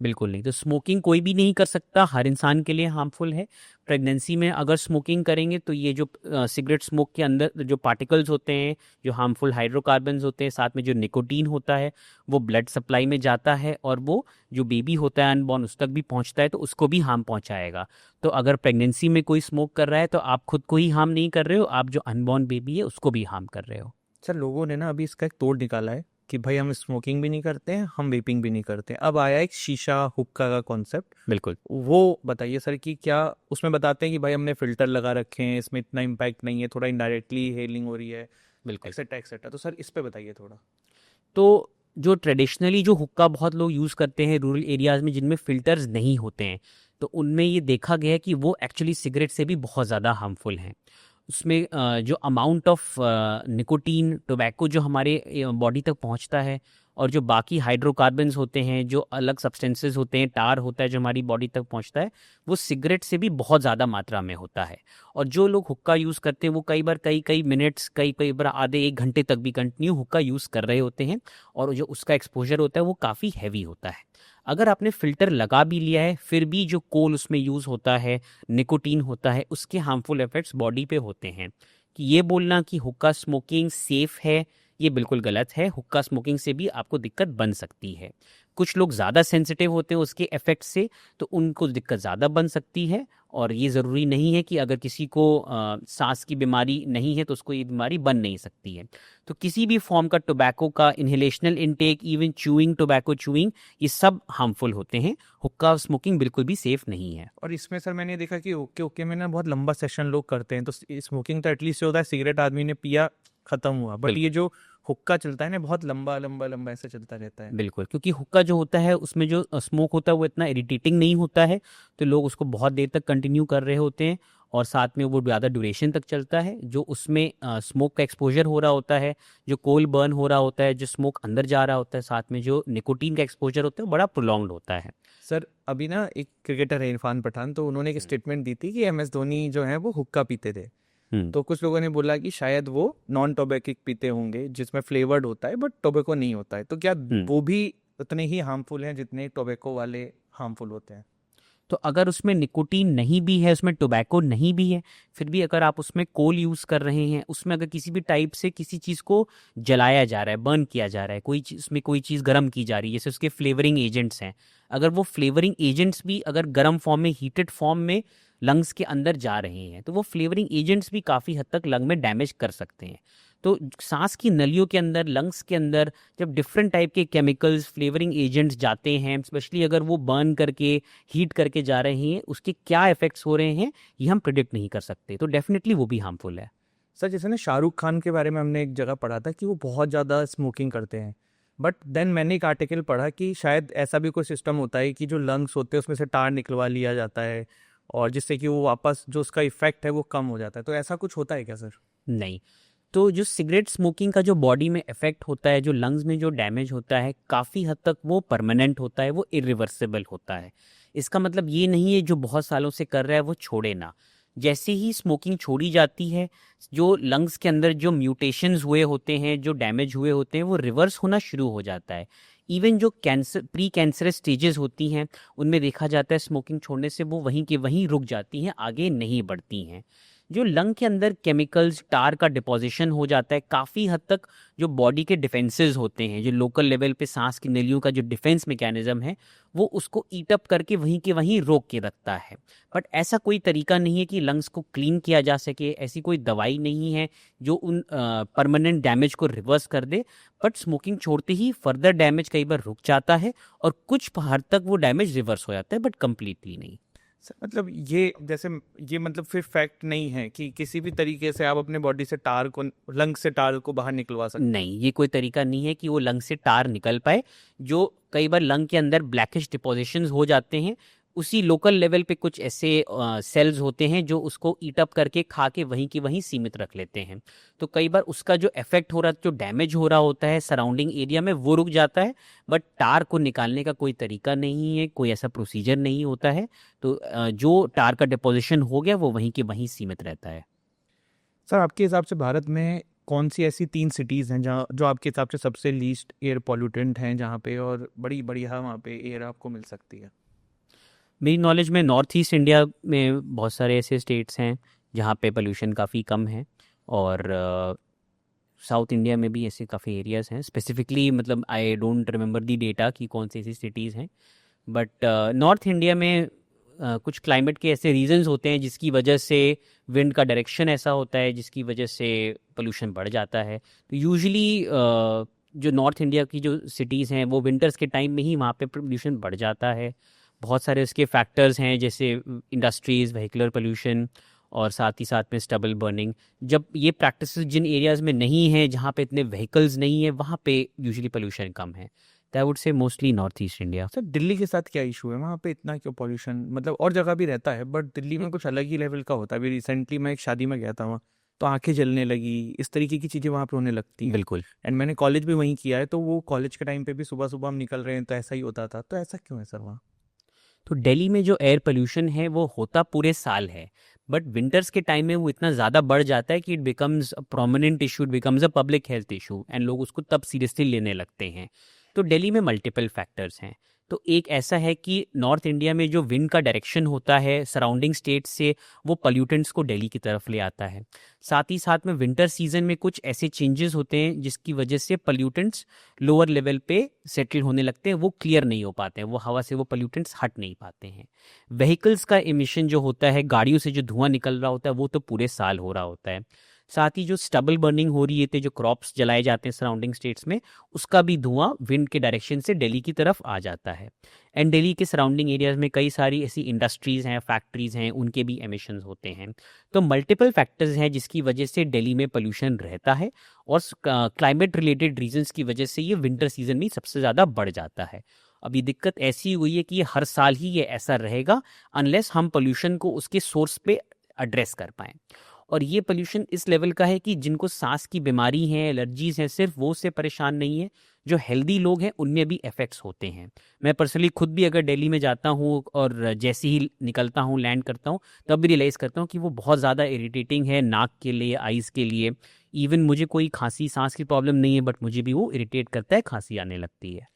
बिल्कुल नहीं। तो स्मोकिंग कोई भी नहीं कर सकता, हर इंसान के लिए हार्मफुल है। प्रेगनेंसी में अगर स्मोकिंग करेंगे तो ये जो सिगरेट स्मोक के अंदर जो पार्टिकल्स होते हैं, जो हार्मफुल हाइड्रोकार्बन्स होते हैं, साथ में जो निकोटीन होता है, वो ब्लड सप्लाई में जाता है और वो जो बेबी होता है अनबॉर्न उस तक भी पहुंचता है, तो उसको भी हार्म पहुंचाएगा। तो अगर प्रेगनेंसी में कोई स्मोक कर रहा है तो आप खुद को ही हार्म नहीं कर रहे हो, आप जो अनबॉर्न बेबी है उसको भी हार्म कर रहे हो। सर लोगों ने ना अभी इसका एक तोड़ निकाला है कि भाई हम स्मोकिंग भी नहीं करते हैं, हम वेपिंग भी नहीं करते हैं। अब आया एक शीशा हुक्का का कॉन्सेप्ट, बिल्कुल। वो बताइए सर कि क्या उसमें बताते हैं कि भाई हमने फिल्टर लगा रखे हैं, इसमें इतना इम्पैक्ट नहीं है, थोड़ा इनडायरेक्टली हेलिंग हो रही है, बिल्कुल। Etcetera etcetera. तो सर इस पे बताइए थोड़ा। तो जो ट्रेडिशनली जो हुक्का बहुत लोग यूज़ करते हैं रूरल एरियाज़ में जिनमें फ़िल्टर्स नहीं होते हैं, तो उनमें ये देखा गया है कि वो एक्चुअली सिगरेट से भी बहुत ज़्यादा हार्मफुल हैं। उसमें जो अमाउंट ऑफ निकोटीन टोबैको जो हमारे बॉडी तक पहुंचता है, और जो बाकी हाइड्रोकार्बन्स होते हैं, जो अलग सब्सटेंसेस होते हैं, टार होता है जो हमारी बॉडी तक पहुंचता है, वो सिगरेट से भी बहुत ज़्यादा मात्रा में होता है। और जो लोग हुक्का यूज़ करते हैं वो कई बार कई मिनट्स, कई बार आधे एक घंटे तक भी कंटिन्यू हुक्का यूज़ कर रहे होते हैं, और जो उसका एक्सपोजर होता है वो काफ़ी हैवी होता है। अगर आपने फ़िल्टर लगा भी लिया है, फिर भी जो कोल उसमें यूज़ होता है, निकोटीन होता है, उसके हार्मफुल इफ़ेक्ट्स बॉडी पे होते हैं। कि ये बोलना कि हुक्का स्मोकिंग सेफ़ है, ये बिल्कुल गलत है। हुक्का स्मोकिंग से भी आपको दिक्कत बन सकती है। कुछ लोग ज़्यादा सेंसिटिव होते हैं उसके इफ़ेक्ट से, तो उनको दिक्कत ज़्यादा बन सकती है। और ये ज़रूरी नहीं है कि अगर किसी को सांस की बीमारी नहीं है तो उसको ये बीमारी बन नहीं सकती है। तो किसी भी फॉर्म का टोबैको का inhalational intake, even chewing, tobacco chewing, ये सब हार्मफुल होते हैं। हुक्का स्मोकिंग बिल्कुल भी सेफ़ नहीं है। और इसमें सर मैंने देखा कि ओके ओके में ना बहुत लंबा सेशन लोग करते हैं, तो स्मोकिंग तो एटलीस्ट होता है, सिगरेट आदमी ने पिया खत्म हुआ, बट ये जो हुक्का चलता है ना बहुत लंबा लंबा लंबा ऐसे चलता रहता है। बिल्कुल, क्योंकि हुक्का जो होता है उसमें जो स्मोक होता है वो इतना इरिटेटिंग नहीं होता है, तो लोग उसको बहुत देर तक कंटिन्यू कर रहे होते हैं, और साथ में वो ज़्यादा ड्यूरेशन तक चलता है। जो उसमें स्मोक का एक्सपोजर हो रहा होता है, जो कोल बर्न हो रहा होता है, जो स्मोक अंदर जा रहा होता है, साथ में जो निकोटीन का एक्सपोजर होता है वो बड़ा प्रोलॉन्ग्ड होता है। सर अभी ना एक क्रिकेटर है इरफान पठान, तो उन्होंने एक स्टेटमेंट दी थी कि MS धोनी जो है वो हुक्का पीते थे। तो कुछ लोगों ने बोला कि शायद वो नॉन टोबैकिक पीते होंगे जिसमें फ्लेवर्ड होता है बट टोबैको नहीं होता है, तो क्या वो भी उतने ही हार्मफुल हैं जितने टोबैको वाले हार्मफुल होते हैं? तो अगर उसमें निकोटीन नहीं भी है, उसमें टोबैको नहीं भी है, फिर भी अगर आप उसमें कोल यूज़ कर रहे हैं, उसमें अगर किसी भी टाइप से किसी चीज़ को जलाया जा रहा है, बर्न किया जा रहा है, कोई चीज़ उसमें कोई चीज़ गर्म की जा रही है, जैसे उसके फ्लेवरिंग एजेंट्स हैं, अगर वो फ्लेवरिंग एजेंट्स भी अगर गर्म फॉर्म में, हीटेड फॉर्म में लंग्स के अंदर जा रहे हैं, तो वो फ्लेवरिंग एजेंट्स भी काफ़ी हद तक लंग में डैमेज कर सकते हैं। तो सांस की नलियों के अंदर, लंग्स के अंदर जब डिफरेंट टाइप के केमिकल्स, फ्लेवरिंग एजेंट्स जाते हैं, स्पेशली अगर वो बर्न करके, हीट करके जा रहे हैं, उसके क्या इफेक्ट्स हो रहे हैं ये हम प्रिडिक्ट नहीं कर सकते। तो डेफिनेटली वो भी हार्मफुल है। सर जैसे ना शाहरुख खान के बारे में हमने एक जगह पढ़ा था कि वो बहुत ज़्यादा स्मोकिंग करते हैं, बट देन मैंने एक आर्टिकल पढ़ा कि शायद ऐसा भी कोई सिस्टम होता है कि जो लंग्स होते हैं उसमें से टार निकलवा लिया जाता है, और जिससे कि वो वापस जो उसका इफेक्ट है वो कम हो जाता है। तो ऐसा कुछ होता है क्या सर? नहीं। तो जो सिगरेट स्मोकिंग का जो बॉडी में इफेक्ट होता है, जो लंग्स में जो डैमेज होता है, काफ़ी हद तक वो परमानेंट होता है, वो इरिवर्सिबल होता है। इसका मतलब ये नहीं है जो बहुत सालों से कर रहा है वो छोड़े ना। जैसे ही स्मोकिंग छोड़ी जाती है, जो लंग्स के अंदर जो म्यूटेशंस हुए होते हैं, जो डैमेज हुए होते हैं, वो रिवर्स होना शुरू हो जाता है। इवन जो कैंसर, प्री कैंसरस स्टेजेस होती हैं, उनमें देखा जाता है स्मोकिंग छोड़ने से वो वहीं के वहीं रुक जाती हैं, आगे नहीं बढ़ती हैं। जो लंग के अंदर केमिकल्स, टार का डिपोजिशन हो जाता है, काफ़ी हद तक जो बॉडी के डिफेंसेस होते हैं, जो लोकल लेवल पे सांस की नलियों का जो डिफेंस मैकेनिज्म है, वो उसको ईट अप करके वहीं के वहीं रोक के रखता है। बट ऐसा कोई तरीका नहीं है कि लंग्स को क्लीन किया जा सके, ऐसी कोई दवाई नहीं है जो उन परमानेंट डैमेज को रिवर्स कर दे। बट स्मोकिंग छोड़ते ही फर्दर डैमेज कई बार रुक जाता है, और कुछ हद तक वो डैमेज रिवर्स हो जाता है, बट कम्प्लीटली नहीं। सर मतलब ये जैसे ये मतलब फिर फैक्ट नहीं है कि किसी भी तरीके से आप अपने बॉडी से टार को, लंग से टार को बाहर निकलवा सकते हैं? नहीं, ये कोई तरीका नहीं है कि वो लंग से टार निकल पाए। जो कई बार लंग के अंदर ब्लैकिश डिपोजिशंस हो जाते हैं, उसी लोकल लेवल पे कुछ ऐसे सेल्स होते हैं जो उसको ईट अप करके खा के वहीं की वहीं सीमित रख लेते हैं। तो कई बार उसका जो इफेक्ट हो रहा, जो डैमेज हो रहा होता है सराउंडिंग एरिया में, वो रुक जाता है, बट टार को निकालने का कोई तरीका नहीं है, कोई ऐसा प्रोसीजर नहीं होता है। तो जो टार का डिपोजिशन हो गया वो वहीं के वहीं सीमित रहता है। सर आपके हिसाब से भारत में कौन सी ऐसी 3 सिटीज़ हैं जहाँ जो आपके हिसाब से सबसे लीस्ट एयर पॉल्यूटेंट हैं, जहाँ पे और बड़ी बढ़िया वहाँ पे एयर आपको मिल सकती है? मेरी नॉलेज में नॉर्थ ईस्ट इंडिया में बहुत सारे ऐसे स्टेट्स हैं जहाँ पे पोल्यूशन काफ़ी कम है, और साउथ इंडिया में भी ऐसे काफ़ी एरियाज़ हैं। स्पेसिफिकली मतलब I don't remember the data कि कौन सी ऐसी सिटीज़ हैं, बट नॉर्थ इंडिया में कुछ क्लाइमेट के ऐसे रीजंस होते हैं जिसकी वजह से विंड का डायरेक्शन ऐसा होता है जिसकी वजह से पोल्यूशन बढ़ जाता है। तो यूजुअली जो नॉर्थ इंडिया की जो सिटीज़ हैं वो विंटर्स के टाइम में ही वहाँ पे पोल्यूशन बढ़ जाता है। बहुत सारे उसके फैक्टर्स हैं, जैसे इंडस्ट्रीज़, व्हीकुलर पोल्यूशन, और साथ ही साथ में स्टबल बर्निंग। जब ये प्रैक्टिसेस जिन एरियाज़ में नहीं है, जहाँ पे इतने व्हीकल्स नहीं है, वहाँ पे यूजुअली पोल्यूशन कम है। आई वुड से mostly north east India. Sir Delhi के साथ क्या इशू है, वहाँ पे इतना क्यों पॉल्यूशन, मतलब और जगह भी रहता है बट दिल्ली में कुछ अलग ही लेवल का होता है। अभी रिसेंटली मैं एक शादी में गया था, वहाँ तो आंखें जलने लगी, इस तरीके की चीज़ें वहाँ पे होने लगती हैं। बिल्कुल। एंड मैंने कॉलेज भी वहीं किया है, तो वो कॉलेज के टाइम पे भी सुबह सुबह हम निकल रहे हैं तो ऐसा ही होता था। तो ऐसा क्यों है सर वहाँ? तो दिल्ली में जो एयर पोल्यूशन है वो होता पूरे साल है, बट विंटर्स के टाइम में वो इतना ज़्यादा बढ़ जाता है कि it becomes a prominent issue, it becomes a public health issue, and लोग उसको तब सीरियसली लेने लगते हैं। तो दिल्ली में मल्टीपल फैक्टर्स हैं। तो एक ऐसा है कि नॉर्थ इंडिया में जो विंड का डायरेक्शन होता है सराउंडिंग स्टेट से, वो पॉल्यूटेंट्स को दिल्ली की तरफ ले आता है। साथ ही साथ में विंटर सीजन में कुछ ऐसे चेंजेस होते हैं जिसकी वजह से पॉल्यूटेंट्स लोअर लेवल पे सेटल होने लगते हैं, वो क्लियर नहीं हो पाते हैं, वो हवा से वो पॉल्यूटेंट्स हट नहीं पाते हैं। व्हीकल्स का एमिशन जो होता है, गाड़ियों से जो धुआं निकल रहा होता है, वो तो पूरे साल हो रहा होता है। साथ ही जो स्टबल बर्निंग हो रही है, जो क्रॉप्स जलाए जाते हैं सराउंडिंग स्टेट्स में, उसका भी धुआं विंड के डायरेक्शन से दिल्ली की तरफ आ जाता है। एंड दिल्ली के सराउंडिंग एरियाज में कई सारी ऐसी इंडस्ट्रीज़ हैं, फैक्ट्रीज़ हैं, उनके भी एमिशंस होते हैं। तो मल्टीपल फैक्टर्स हैं जिसकी वजह से दिल्ली में पोल्यूशन रहता है, और क्लाइमेट रिलेटेड रीजंस की वजह से ये विंटर सीजन में सबसे ज़्यादा बढ़ जाता है। अभी दिक्कत ऐसी हुई है कि ये हर साल ही ये ऐसा रहेगा अनलेस हम पोल्यूशन को उसके सोर्स पे एड्रेस कर पाएँ। और ये पोल्यूशन इस लेवल का है कि जिनको सांस की बीमारी है, एलर्जीज़ हैं, सिर्फ वो उससे परेशान नहीं है, जो हेल्दी लोग हैं उनमें भी इफ़ेक्ट्स होते हैं। मैं पर्सनली खुद भी अगर दिल्ली में जाता हूँ और जैसे ही निकलता हूँ, लैंड करता हूँ, तब भी रियलाइज़ करता हूँ कि वो बहुत ज़्यादा इरिटेटिंग है नाक के लिए, आइज़ के लिए। इवन मुझे कोई खांसी सांस की प्रॉब्लम नहीं है, बट मुझे भी वो इरिटेट करता है, खांसी आने लगती है।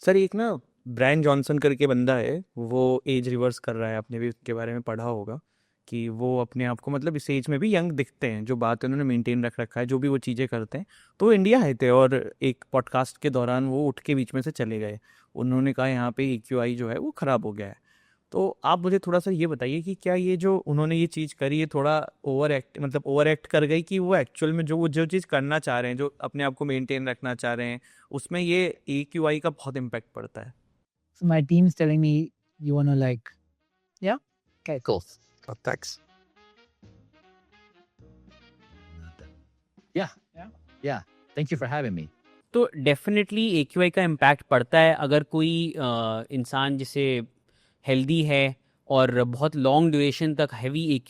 सर एक ना ब्रायन जॉनसन करके बंदा है, वो एज रिवर्स कर रहा है, आपने भी उसके बारे में पढ़ा होगा कि वो अपने आप को मतलब इस एज में भी यंग दिखते हैं, जो बात उन्होंने मेंटेन रख रखा है, जो भी वो चीज़ें करते हैं। तो वो इंडिया आए थे और एक पॉडकास्ट के दौरान वो उठ के बीच में से चले गए। उन्होंने कहा यहाँ पे EQI जो है वो ख़राब हो गया है। तो आप मुझे थोड़ा सा ये बताइए कि क्या ये जो उन्होंने ये चीज़ करी है थोड़ा ओवर एक्ट कर गई, कि वो एक्चुअल में जो चीज़ करना चाह रहे हैं, जो अपने आप को मेंटेन रखना चाह रहे हैं, उसमें ये EQI का बहुत इम्पैक्ट पड़ता है? So my team's telling me you wanna like, yeah, okay, Cool. Thanks. Yeah. Yeah. Yeah. Thank you for having me. तो डेफिनेटली AQI का इम्पैक्ट पड़ता है। अगर कोई इंसान जिसे हेल्दी है और बहुत लॉन्ग ड्यूरेशन तक हैवी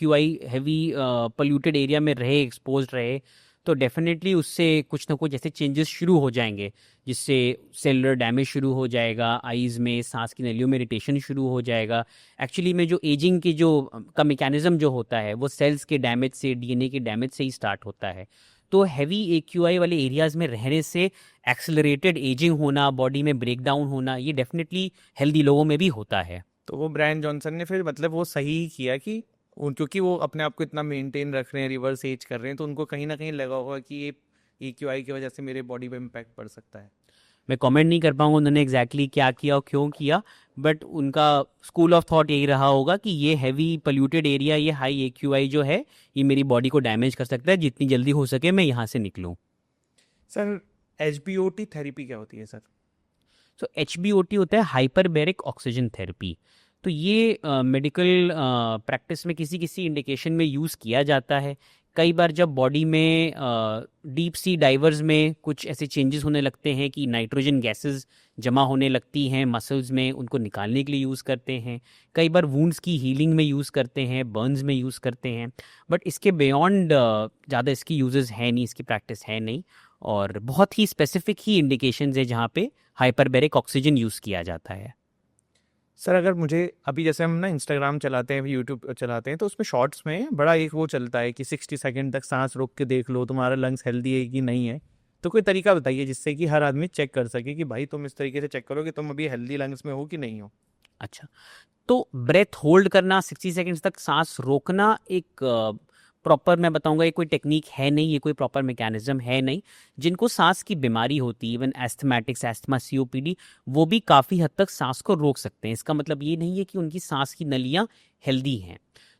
पोल्यूटेड एरिया में रहे, एक्सपोज रहे, तो डेफिनेटली उससे कुछ ना कुछ ऐसे चेंजेस शुरू हो जाएंगे जिससे सेलुलर डैमेज शुरू हो जाएगा, आइज़ में, सांस की नलियों में इरिटेशन शुरू हो जाएगा। एक्चुअली में जो एजिंग की का मैकेनिज्म जो होता है वो सेल्स के डैमेज से, DNA के डैमेज से ही स्टार्ट होता है। तो हैवी AQI वाले एरियाज़ में रहने से एक्सेलरेटेड एजिंग होना, बॉडी में ब्रेकडाउन होना, ये डेफिनेटली हेल्दी लोगों में भी होता है। तो वो ब्रायन जॉनसन ने फिर मतलब वो सही ही किया कि क्योंकि वो अपने आप को इतना मेंटेन रख रहे हैं, रिवर्स एज कर रहे हैं, तो उनको कहीं ना कहीं लगा होगा कि ये EQI की वजह से मेरे बॉडी पे इम्पैक्ट पड़ सकता है। मैं कमेंट नहीं कर पाऊंगा उन्होंने एग्जैक्टली क्या किया और क्यों किया, बट उनका स्कूल ऑफ थॉट यही रहा होगा कि ये हैवी पोल्यूटेड एरिया, ये हाई AQI जो है, ये मेरी बॉडी को डैमेज कर सकता है, जितनी जल्दी हो सके मैं यहाँ से निकलूँ। सर HBOT थेरेपी क्या होती है सर? तो HBOT होता है हाइपरबैरिक ऑक्सीजन थेरेपी। तो ये मेडिकल प्रैक्टिस में किसी किसी इंडिकेशन में यूज़ किया जाता है। कई बार जब बॉडी में डीप सी डाइवर्स में कुछ ऐसे चेंजेस होने लगते हैं कि नाइट्रोजन गैसेस जमा होने लगती हैं मसल्स में, उनको निकालने के लिए यूज़ करते हैं। कई बार वुंड्स की हीलिंग में यूज़ करते हैं, बर्न्स में यूज़ करते हैं, बट इसके बियॉन्ड ज़्यादा इसकी यूजेस है नहीं, इसकी प्रैक्टिस है नहीं। और बहुत ही स्पेसिफिक ही इंडिकेशंस है जहाँ पे हाइपरबैरिक ऑक्सीजन यूज़ किया जाता है। सर अगर मुझे अभी जैसे हम ना इंस्टाग्राम चलाते हैं, यूट्यूब चलाते हैं, तो उसमें शॉर्ट्स में बड़ा एक वो चलता है कि 60 सेकंड तक सांस रोक के देख लो तुम्हारा लंग्स हेल्दी है कि नहीं है। तो कोई तरीका बताइए जिससे कि हर आदमी चेक कर सके कि भाई तुम इस तरीके से चेक करो कि तुम अभी हेल्दी लंग्स में हो कि नहीं हो। अच्छा, तो ब्रेथ होल्ड करना, 60 सेकंड्स तक सांस रोकना एक प्रॉपर, मैं बताऊंगा, ये कोई टेक्निक है नहीं, ये कोई प्रॉपर मैकेनिज्म है नहीं। जिनको सांस की बीमारी होती है, इवन एस्थमेटिक्स, एस्थमा, COPD, वो भी काफ़ी हद तक सांस को रोक सकते हैं। इसका मतलब ये नहीं है कि उनकी सांस की नलियाँ हेल्दी हैं।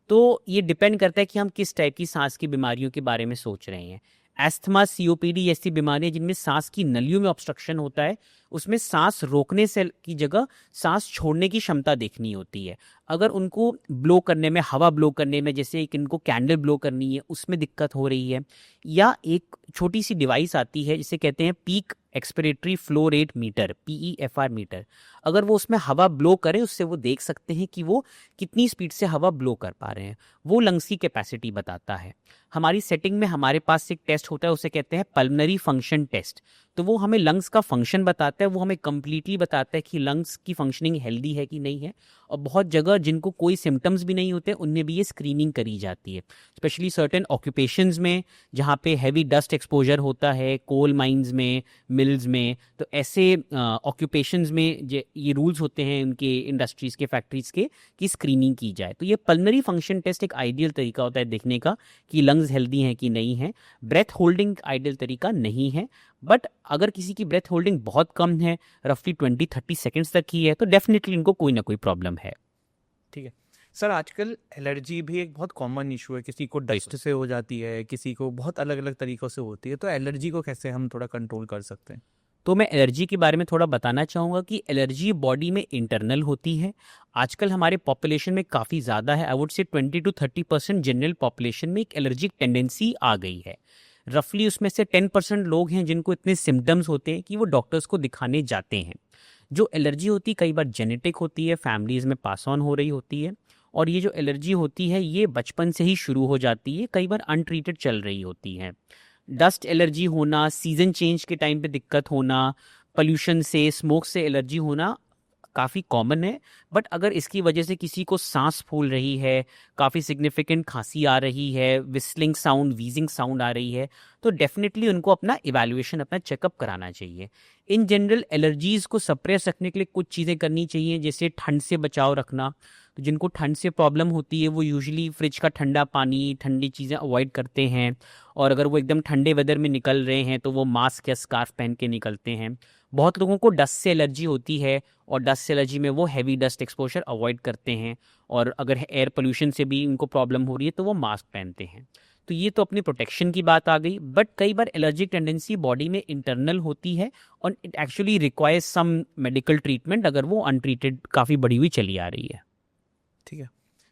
तो ये डिपेंड करता है कि हम किस टाइप की सांस की बीमारियों के बारे में सोच रहे हैं। एस्थमा, सीओपीडी जैसी बीमारियां जिनमें सांस की नलियों में ऑब्स्ट्रक्शन होता है, उसमें सांस रोकने से की जगह सांस छोड़ने की क्षमता देखनी होती है। अगर उनको ब्लो करने में, हवा ब्लो करने में, जैसे एक इनको कैंडल ब्लो करनी है उसमें दिक्कत हो रही है, या एक छोटी सी डिवाइस आती है जिसे कहते हैं peak expiratory flow rate meter, PEFR meter, अगर वो उसमें हवा ब्लो करें उससे वो देख सकते हैं कि वो कितनी स्पीड से हवा ब्लो कर पा रहे हैं। वो लंग्स की कैपेसिटी बताता है। हमारी सेटिंग में हमारे पास एक टेस्ट होता है, उसे कहते हैं पल्मनरी फंक्शन टेस्ट। तो वो हमें लंग्स का फंक्शन बताता है, वो हमें कंप्लीटली बताता है कि लंग्स की फंक्शनिंग हेल्दी है कि नहीं है। और बहुत जगह जिनको कोई सिम्टम्स भी नहीं होते उनमें भी ये स्क्रीनिंग करी जाती है, स्पेशली सर्टेन ऑक्यूपेशंस में जहाँ पे हैवी डस्ट एक्सपोजर होता है, कोल माइंस में, मिल्स में। तो ऐसे ऑक्यूपेशंस में ये रूल्स होते हैं उनके इंडस्ट्रीज़ के, फैक्ट्रीज़ के, कि स्क्रीनिंग की जाए। तो ये पल्मनरी फंक्शन टेस्ट एक आइडियल तरीका होता है देखने का कि लंग्स हेल्दी हैं कि नहीं है। ब्रेथ होल्डिंग आइडियल तरीका नहीं है, बट अगर किसी की ब्रेथ होल्डिंग बहुत कम है, रफली 20-30 सेकेंड्स तक की है, तो डेफिनेटली इनको कोई ना कोई प्रॉब्लम है। ठीक है सर, आजकल एलर्जी भी एक बहुत कॉमन इशू है। किसी को डस्ट से हो जाती है, किसी को बहुत अलग अलग तरीक़ों से होती है। तो एलर्जी को कैसे हम थोड़ा कंट्रोल कर सकते हैं? तो मैं एलर्जी के बारे में थोड़ा बताना चाहूँगा कि एलर्जी बॉडी में इंटरनल होती है। आजकल हमारे पॉपुलेशन में काफ़ी ज़्यादा है, आई वुड से 20-30% जनरल पॉपुलेशन में एक एलर्जिक टेंडेंसी आ गई है। रफली उसमें से 10% लोग हैं जिनको इतने सिम्टम्स होते हैं कि वो डॉक्टर्स को दिखाने जाते हैं। जो एलर्जी होती है कई बार जेनेटिक होती है, फैमिलीज़ में पास ऑन हो रही होती है, और ये जो एलर्जी होती है ये बचपन से ही शुरू हो जाती है, कई बार अनट्रीटेड चल रही होती है। डस्ट एलर्जी होना, सीजन चेंज के टाइम पे दिक्कत होना, पोल्यूशन से, स्मोक से एलर्जी होना काफ़ी कॉमन है। बट अगर इसकी वजह से किसी को सांस फूल रही है, काफ़ी सिग्निफिकेंट खांसी आ रही है, विस्लिंग साउंड, वीजिंग साउंड आ रही है, तो डेफिनेटली उनको अपना इवैल्यूएशन, अपना चेकअप कराना चाहिए। इन जनरल एलर्जीज़ को सप्रेस रखने के लिए कुछ चीज़ें करनी चाहिए, जैसे ठंड से बचाव रखना। तो जिनको ठंड से प्रॉब्लम होती है वो यूजुअली फ्रिज का ठंडा पानी, ठंडी चीज़ें अवॉइड करते हैं, और अगर वो एकदम ठंडे वेदर में निकल रहे हैं तो वो मास्क या स्कार्फ पहन के निकलते हैं। बहुत लोगों को डस्ट से एलर्जी होती है, और डस्ट से एलर्जी में वो हैवी डस्ट एक्सपोजर अवॉइड करते हैं, और अगर एयर पोल्यूशन से भी उनको प्रॉब्लम हो रही है तो वो मास्क पहनते हैं। तो ये तो अपनी प्रोटेक्शन की बात आ गई। बट कई बार एलर्जिक टेंडेंसी बॉडी में इंटरनल होती है, और it actually requires some medical treatment अगर वो अनट्रीटेड काफ़ी बड़ी हुई चली आ रही है। ठीक है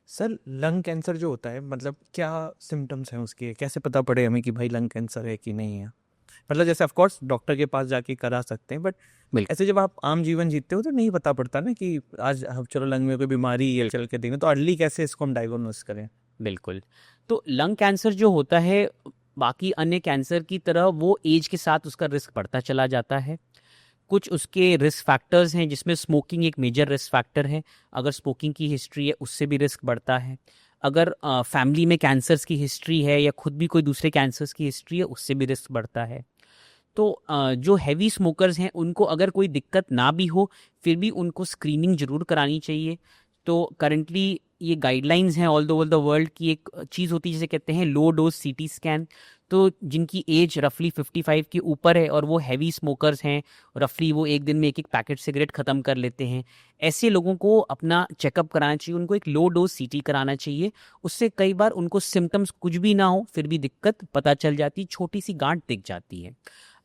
सर, लंग कैंसर जो होता है, मतलब क्या सिम्टम्स हैं उसके? कैसे पता पड़े हमें कि भाई लंग कैंसर है कि नहीं है? मतलब जैसे ऑफ कोर्स डॉक्टर के पास जाके करा सकते हैं, बट ऐसे जब आप आम जीवन जीते हो तो नहीं पता पड़ता ना कि आज हम चलो लंग में कोई बीमारी है, चल के देखें। तो अर्ली कैसे इसको हम डायग्नोस करें? बिल्कुल। तो लंग कैंसर जो होता है, बाकी अन्य कैंसर की तरह वो एज के साथ उसका रिस्क बढ़ता चला जाता है। कुछ उसके रिस्क फैक्टर्स हैं जिसमें स्मोकिंग एक मेजर रिस्क फैक्टर है। अगर स्मोकिंग की हिस्ट्री है उससे भी रिस्क बढ़ता है। अगर फैमिली में कैंसर्स की हिस्ट्री है या खुद भी कोई दूसरे कैंसर्स की हिस्ट्री है उससे भी रिस्क बढ़ता है। तो जो हैवी स्मोकर्स हैं उनको अगर कोई दिक्कत ना भी हो फिर भी उनको स्क्रीनिंग ज़रूर करानी चाहिए। तो करंटली ये गाइडलाइंस हैं ऑल ओवर द वर्ल्ड की, एक चीज़ होती है जिसे कहते हैं लो डोज CT स्कैन। तो जिनकी एज रफली 55 के ऊपर है और वो हैवी स्मोकर्स हैं, रफली वो एक दिन में एक पैकेट सिगरेट ख़त्म कर लेते हैं, ऐसे लोगों को अपना चेकअप कराना चाहिए। उनको एक लो डोज CT कराना चाहिए। उससे कई बार उनको सिम्टम्स कुछ भी ना हो फिर भी दिक्कत पता चल जाती, छोटी सी गांठ दिख जाती है।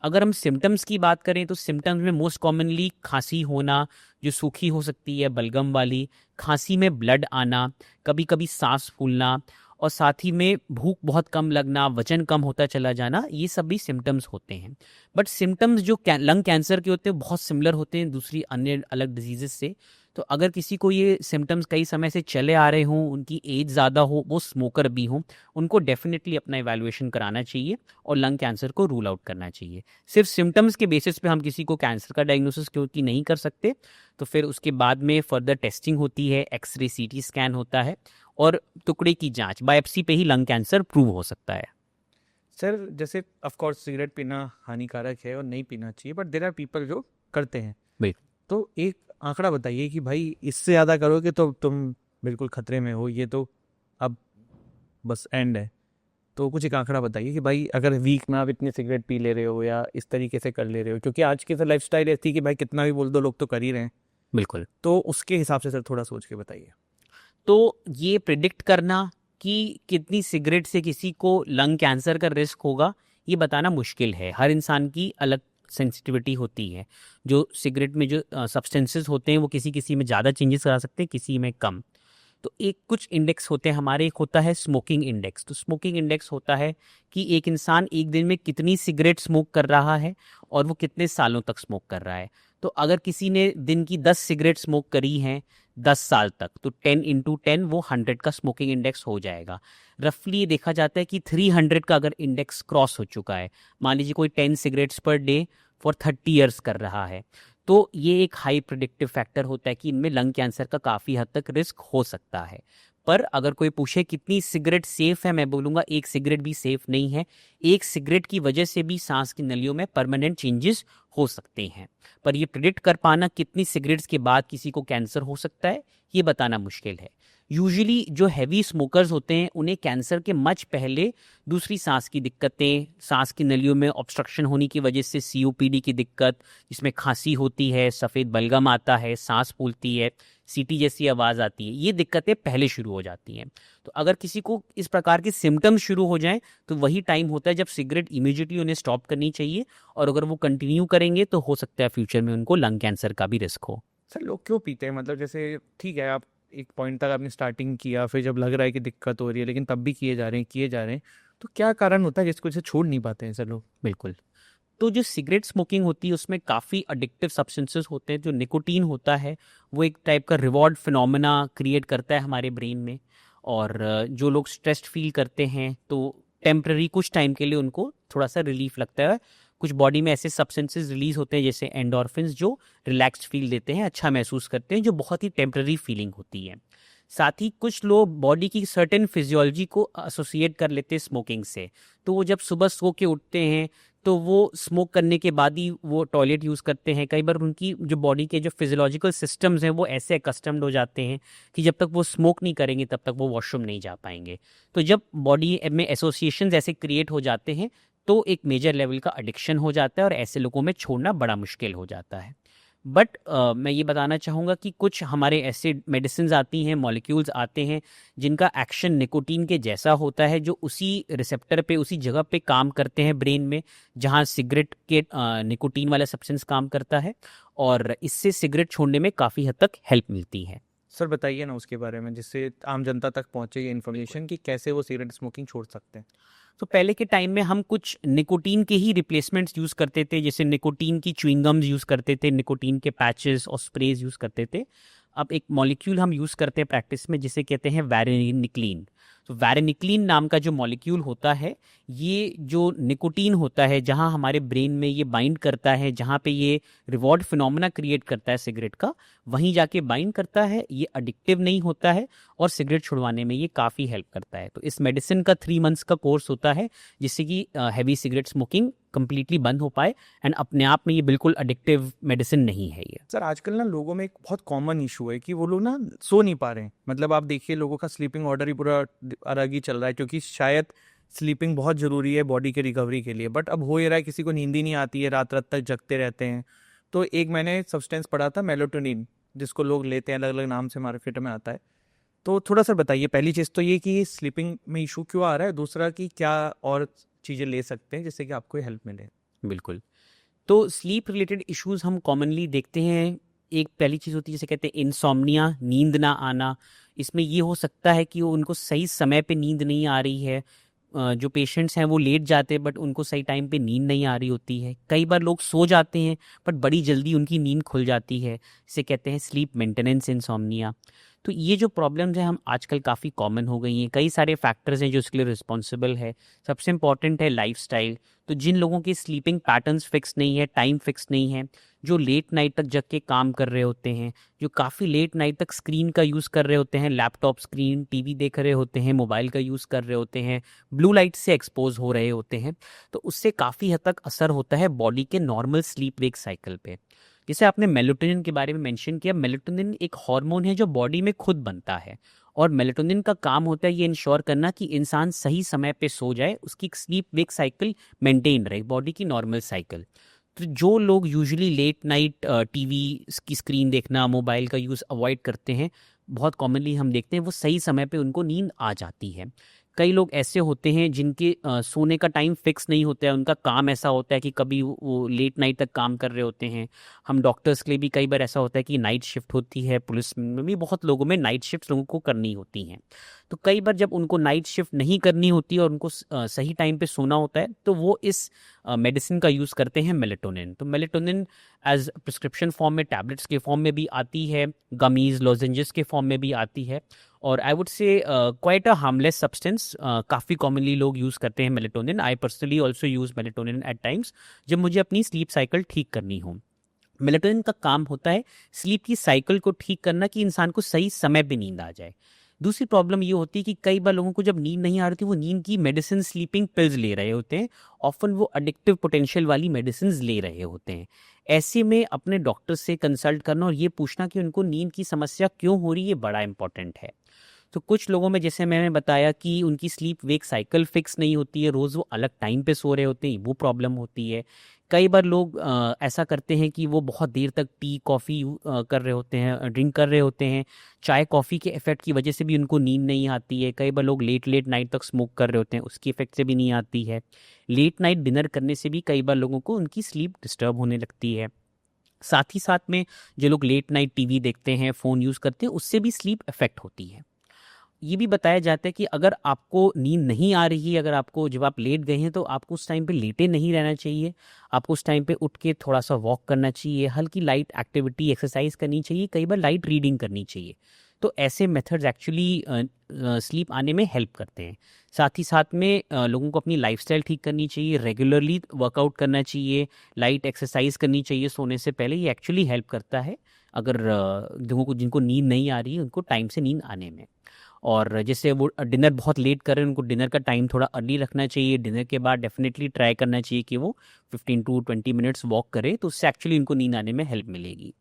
अगर हम सिम्टम्स की बात करें तो सिम्टम्स में मोस्ट कॉमनली खांसी होना जो सूखी हो सकती है, बलगम वाली, खांसी में ब्लड आना, कभी कभी सांस फूलना, और साथ ही में भूख बहुत कम लगना, वजन कम होता चला जाना, ये सब भी सिम्टम्स होते हैं। बट सिम्टम्स जो लंग कैंसर के होते हैं बहुत सिमिलर होते हैं दूसरी अन्य अलग डिजीज़ेस से। तो अगर किसी को ये सिम्टम्स कई समय से चले आ रहे हों, उनकी एज ज़्यादा हो, वो स्मोकर भी हों, उनको डेफिनेटली अपना इवैल्यूएशन कराना चाहिए और लंग कैंसर को रूल आउट करना चाहिए। सिर्फ सिम्टम्स के बेसिस पे हम किसी को कैंसर का डायग्नोसिस क्योंकि नहीं कर सकते, तो फिर उसके बाद में फर्दर टेस्टिंग होती है, एक्सरे CT स्कैन होता है, और टुकड़े की जांच, बायोप्सी पे ही लंग कैंसर प्रूव हो सकता है। सर जैसे ऑफ कोर्स सिगरेट पीना हानिकारक है और नहीं पीना चाहिए, बट देयर आर पीपल जो करते हैं। भाई तो एक आंकड़ा बताइए कि भाई इससे ज़्यादा करोगे तो तुम बिल्कुल खतरे में हो, ये तो अब बस एंड है। तो कुछ एक आंकड़ा बताइए कि भाई अगर वीक में आप इतनी सिगरेट पी ले रहे हो या इस तरीके से कर ले रहे हो, क्योंकि आज की तो लाइफस्टाइल ऐसी है कि भाई कितना भी बोल दो लोग तो कर ही रहे हैं। बिल्कुल। तो उसके हिसाब से सर थोड़ा सोच के बताइए। तो ये प्रिडिक्ट करना कि कितनी सिगरेट से किसी को लंग कैंसर का रिस्क होगा, ये बताना मुश्किल है। हर इंसान की अलग सेंसिटिविटी होती है। जो सिगरेट में जो सब्सटेंसेस होते हैं वो किसी किसी में ज़्यादा चेंजेस करा सकते हैं, किसी में कम। तो एक कुछ इंडेक्स होते हैं हमारे, एक होता है स्मोकिंग इंडेक्स। तो स्मोकिंग इंडेक्स होता है कि एक इंसान एक दिन में कितनी सिगरेट स्मोक कर रहा है और वो कितने सालों तक स्मोक कर रहा है। तो अगर किसी ने दिन की 10 सिगरेट स्मोक करी हैं 10 साल तक, तो 10 इंटू 10 वो 100 का स्मोकिंग इंडेक्स हो जाएगा। रफली देखा जाता है कि 300 का अगर इंडेक्स क्रॉस हो चुका है, मान लीजिए कोई 10 cigarettes per day for 30 years कर रहा है, तो ये एक हाई प्रेडिक्टिव फैक्टर होता है कि इनमें लंग कैंसर का काफ़ी हद तक रिस्क हो सकता है। पर अगर कोई पूछे कितनी सिगरेट सेफ है, मैं बोलूँगा एक सिगरेट भी सेफ नहीं है। एक सिगरेट की वजह से भी सांस की नलियों में परमानेंट चेंजेस हो सकते हैं। पर ये प्रिडिक्ट कर पाना कितनी सिगरेट्स के बाद किसी को कैंसर हो सकता है, ये बताना मुश्किल है। यूजुअली जो हैवी स्मोकर्स होते हैं उन्हें कैंसर के मच पहले दूसरी सांस की दिक्कतें, सांस की नलियों में ऑब्स्ट्रक्शन होने की वजह से COPD की दिक्कत, जिसमें खांसी होती है, सफ़ेद बलगम आता है, सांस फूलती है, सीटी जैसी आवाज़ आती है, ये दिक्कतें पहले शुरू हो जाती हैं। तो अगर किसी को इस प्रकार के सिम्टम्स शुरू हो जाएं तो वही टाइम होता है जब सिगरेट इमीडिएटली उन्हें स्टॉप करनी चाहिए, और अगर वो कंटिन्यू करेंगे तो हो सकता है फ्यूचर में उनको लंग कैंसर का भी रिस्क हो। सर लोग क्यों पीते हैं? मतलब जैसे ठीक है, आप एक पॉइंट तक आपने स्टार्टिंग किया, फिर जब लग रहा है कि दिक्कत हो रही है लेकिन तब भी किए जा रहे हैं, तो क्या कारण होता है जिसको इसे छोड़ नहीं पाते हैं सर लोग? बिल्कुल। तो जो सिगरेट स्मोकिंग होती है उसमें काफ़ी अडिक्टिव सब्सटेंसेस होते हैं। जो निकोटीन होता है वो एक टाइप का रिवॉर्ड फिनोमेना क्रिएट करता है हमारे ब्रेन में, और जो लोग स्ट्रेस्ड फील करते हैं तो टेम्पररी कुछ टाइम के लिए उनको थोड़ा सा रिलीफ लगता है। कुछ बॉडी में ऐसे सब्सटेंसेस रिलीज होते हैं जैसे एंडोर्फिन्स, जो रिलैक्स्ड फील देते हैं, अच्छा महसूस करते हैं, जो बहुत ही टेम्पररी फीलिंग होती है। साथ ही कुछ लोग बॉडी की सर्टेन फिजियोलॉजी को एसोसिएट कर लेते हैं स्मोकिंग से। तो वो जब सुबह सो के उठते हैं तो वो स्मोक करने के बाद ही वो टॉयलेट यूज़ करते हैं। कई बार उनकी जो बॉडी के जो फिजियोलॉजिकल सिस्टम्स हैं वो ऐसे अकस्टम्ड हो जाते हैं कि जब तक वो स्मोक नहीं करेंगे तब तक वो वॉशरूम नहीं जा पाएंगे। तो जब बॉडी में एसोसिएशंस ऐसे क्रिएट हो जाते हैं तो एक मेजर लेवल का एडिक्शन हो जाता है, और ऐसे लोगों में छोड़ना बड़ा मुश्किल हो जाता है। बट मैं ये बताना चाहूँगा कि कुछ हमारे ऐसे मेडिसिन्स आती हैं, मॉलिक्यूल्स आते हैं जिनका एक्शन निकोटीन के जैसा होता है, जो उसी रिसेप्टर पे, उसी जगह पे काम करते हैं ब्रेन में जहाँ सिगरेट के निकोटीन वाला सब्सटेंस काम करता है, और इससे सिगरेट छोड़ने में काफ़ी हद तक हेल्प मिलती है। सर बताइए ना उसके बारे में, जिससे आम जनता तक पहुंचे ये इन्फॉर्मेशन कि कैसे वो सिगरेट स्मोकिंग छोड़ सकते हैं। तो पहले के टाइम में हम कुछ निकोटीन के ही रिप्लेसमेंट्स यूज़ करते थे, जैसे निकोटीन की च्युइंगम्स यूज़ करते थे, निकोटीन के पैचेस और स्प्रेज यूज़ करते थे। अब एक मॉलिक्यूल हम यूज़ करते हैं प्रैक्टिस में जिसे कहते हैं वैरेनिक्लीन। तो वैरेनिक्लीन नाम का जो मॉलिक्यूल होता है, ये जो निकोटीन होता है जहाँ हमारे ब्रेन में ये बाइंड करता है, जहाँ पे ये रिवॉर्ड फिनोमेना क्रिएट करता है सिगरेट का, वहीं जाके बाइंड करता है। ये एडिक्टिव नहीं होता है और सिगरेट छुड़वाने में ये काफ़ी हेल्प करता है। तो इस मेडिसिन का 3 मंथ्स का कोर्स होता है जिससे कि हैवी सिगरेट स्मोकिंग कंप्लीटली बंद हो पाए, एंड अपने आप में ये बिल्कुल एडिक्टिव मेडिसिन नहीं है ये। सर आजकल ना लोगों में एक बहुत कॉमन इशू है कि वो लोग ना सो नहीं पा रहे हैं। मतलब आप देखिए लोगों का स्लीपिंग ऑर्डर ही पूरा अलग ही चल रहा है, क्योंकि शायद स्लीपिंग बहुत ज़रूरी है बॉडी के रिकवरी के लिए, बट अब हो ये रहा है किसी को नींद ही नहीं आती है, रात रात तक जगते रहते हैं। तो एक मैंने सब्सटेंस पढ़ा था मेलाटोनिन, जिसको लोग लेते हैं, अलग अलग नाम से मार्केट में आता है। तो थोड़ा सा बताइए, पहली चीज़ तो ये कि स्लीपिंग में इशू क्यों आ रहा है, दूसरा कि क्या और चीज़ें ले सकते हैं जिससे कि आपको हेल्प मिले। बिल्कुल। तो स्लीप रिलेटेड इश्यूज हम कॉमनली देखते हैं। एक पहली चीज़ होती है जिसे कहते हैं इंसोम्निया, नींद ना आना। इसमें ये हो सकता है कि वो उनको सही समय पे नींद नहीं आ रही है। जो पेशेंट्स हैं वो लेट जाते हैं बट उनको सही टाइम पे नींद नहीं आ रही होती है। कई बार लोग सो जाते हैं बट बड़ी जल्दी उनकी नींद खुल जाती है, इसे कहते हैं स्लीप मेंटेनेंस इंसोम्निया। तो ये जो प्रॉब्लम्स हैं हम आजकल काफ़ी कॉमन हो गई हैं। कई सारे फैक्टर्स हैं जो इसके लिए रिस्पॉन्सिबल है। सबसे इम्पॉर्टेंट है लाइफस्टाइल। तो जिन लोगों के स्लीपिंग पैटर्न्स फिक्स नहीं है, टाइम फिक्स नहीं है, जो लेट नाइट तक जग के काम कर रहे होते हैं, जो काफ़ी लेट नाइट तक स्क्रीन का यूज़ कर रहे होते हैं, लैपटॉप स्क्रीन, टीवी देख रहे होते हैं, मोबाइल का यूज़ कर रहे होते हैं, ब्लू लाइट से एक्सपोज हो रहे होते हैं, तो उससे काफ़ी हद तक असर होता है बॉडी के नॉर्मल स्लीप वेक साइकिल पे। जैसे आपने मेलाटोनिन के बारे में मेंशन किया, मेलाटोनिन एक हार्मोन है जो बॉडी में खुद बनता है, और मेलाटोनिन का काम होता है ये इंश्योर करना कि इंसान सही समय पे सो जाए, उसकी स्लीप वेक साइकिल मेंटेन रहे, बॉडी की नॉर्मल साइकिल। तो जो लोग यूजुअली लेट नाइट टीवी की स्क्रीन देखना, मोबाइल का यूज़ अवॉइड करते हैं, बहुत कॉमनली हम देखते हैं वो सही समय पे उनको नींद आ जाती है। कई लोग ऐसे होते हैं जिनके सोने का टाइम फिक्स नहीं होता है, उनका काम ऐसा होता है कि कभी वो लेट नाइट तक काम कर रहे होते हैं। हम डॉक्टर्स के लिए भी कई बार ऐसा होता है कि नाइट शिफ्ट होती है, पुलिस में भी बहुत लोगों में नाइट शिफ्ट लोगों को करनी होती हैं। तो कई बार जब उनको नाइट शिफ्ट नहीं करनी होती है और उनको सही टाइम पे सोना होता है, तो वो इस मेडिसिन का यूज़ करते हैं, मेलेटोनिन। तो मेलेटोनिन एज प्रिस्क्रिप्शन फॉर्म में, टैबलेट्स के फॉर्म में भी आती है, गमीज लॉजेंजेस के फॉर्म में भी आती है, और I would say quite a harmless substance. काफ़ी कॉमनली लोग यूज़ करते हैं melatonin. I personally also use melatonin at times जब मुझे अपनी स्लीप साइकिल ठीक करनी हो। मेलेटोनिन का काम होता है स्लीप की साइकिल को ठीक करना, कि इंसान को सही समय पे नींद आ जाए। दूसरी प्रॉब्लम ये होती है कि कई बार लोगों को जब नींद नहीं आ रही थी, वो नींद की मेडिसिन, स्लीपिंग पिल्स ले रहे होते हैं, ऑफन वो एडिक्टिव पोटेंशियल वाली मेडिसिन ले रहे होते हैं। ऐसे में अपने डॉक्टर से कंसल्ट करना और ये पूछना कि उनको नींद की समस्या क्यों हो रही है, ये बड़ा इंपॉर्टेंट है। तो कुछ लोगों में, जैसे मैंने बताया, कि उनकी स्लीप वेक साइकिल फिक्स नहीं होती है, रोज़ वो अलग टाइम पे सो रहे होते हैं, वो प्रॉब्लम होती है। कई बार लोग ऐसा करते हैं कि वो बहुत देर तक टी कॉफ़ी कर रहे होते हैं, ड्रिंक कर रहे होते हैं, चाय कॉफ़ी के इफ़ेक्ट की वजह से भी उनको नींद नहीं आती है। कई बार लोग लेट नाइट तक स्मोक कर रहे होते हैं, उसकी इफ़ेक्ट से भी नहीं आती है। लेट नाइट डिनर करने से भी कई बार लोगों को उनकी स्लीप डिस्टर्ब होने लगती है। साथ ही साथ में जो लोग लेट नाइट टीवी देखते हैं, फ़ोन यूज़ करते हैं, उससे भी स्लीप इफ़ेक्ट होती है। ये भी बताया जाता है कि अगर आपको नींद नहीं आ रही है, अगर आपको, जब आप लेट गए हैं, तो आपको उस टाइम पे लेटे नहीं रहना चाहिए। आपको उस टाइम पे उठ के थोड़ा सा वॉक करना चाहिए, हल्की लाइट एक्टिविटी, एक्सरसाइज करनी चाहिए, कई बार लाइट रीडिंग करनी चाहिए। तो ऐसे मेथड्स एक्चुअली स्लीप आने में हेल्प करते हैं। साथ ही साथ में लोगों को अपनी लाइफस्टाइल ठीक करनी चाहिए, रेगुलरली वर्कआउट करना चाहिए, लाइट एक्सरसाइज करनी चाहिए सोने से पहले। ये एक्चुअली हेल्प करता है अगर लोगों को, जिनको नींद नहीं आ रही है, उनको टाइम से नींद आने में। और जैसे वो डिनर बहुत लेट कर रहे हैं, उनको डिनर का टाइम थोड़ा अर्ली रखना चाहिए। डिनर के बाद डेफिनेटली ट्राई करना चाहिए कि वो 15 to 20 मिनट्स वॉक करें, तो उससे एक्चुअली उनको नींद आने में हेल्प मिलेगी।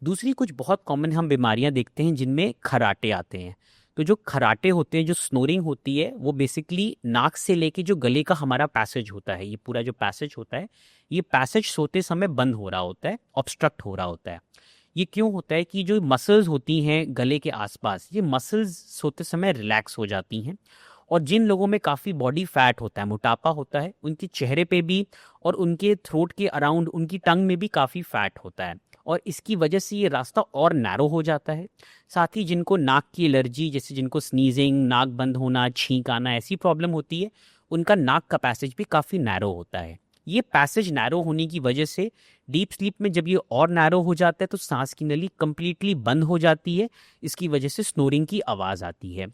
दूसरी कुछ बहुत कॉमन हम बीमारियां देखते हैं जिनमें खर्राटे आते हैं। तो जो खर्राटे होते हैं, जो स्नोरिंग होती है, वो बेसिकली नाक से लेके जो गले का हमारा पैसेज होता है, ये पूरा जो पैसेज होता है, ये पैसेज सोते समय बंद हो रहा होता है, ऑब्स्ट्रक्ट हो रहा होता है। ये क्यों होता है कि जो मसल्स होती हैं गले के आसपास, ये मसल्स सोते समय रिलैक्स हो जाती हैं। और जिन लोगों में काफ़ी बॉडी फैट होता है, मोटापा होता है, उनके चेहरे पे भी और उनके थ्रोट के अराउंड, उनकी टंग में भी काफ़ी फैट होता है, और इसकी वजह से ये रास्ता और नैरो हो जाता है। साथ ही जिनको नाक की एलर्जी, जैसे जिनको स्नीजिंग, नाक बंद होना, छींक आना, ऐसी प्रॉब्लम होती है, उनका नाक का पैसेज भी काफ़ी नैरो होता है। ये पैसेज नैरो होने की वजह से डीप स्लीप में जब ये और नैरो हो जाता है, तो सांस की नली कंप्लीटली बंद हो जाती है। इसकी वजह से स्नोरिंग की आवाज़ आती है।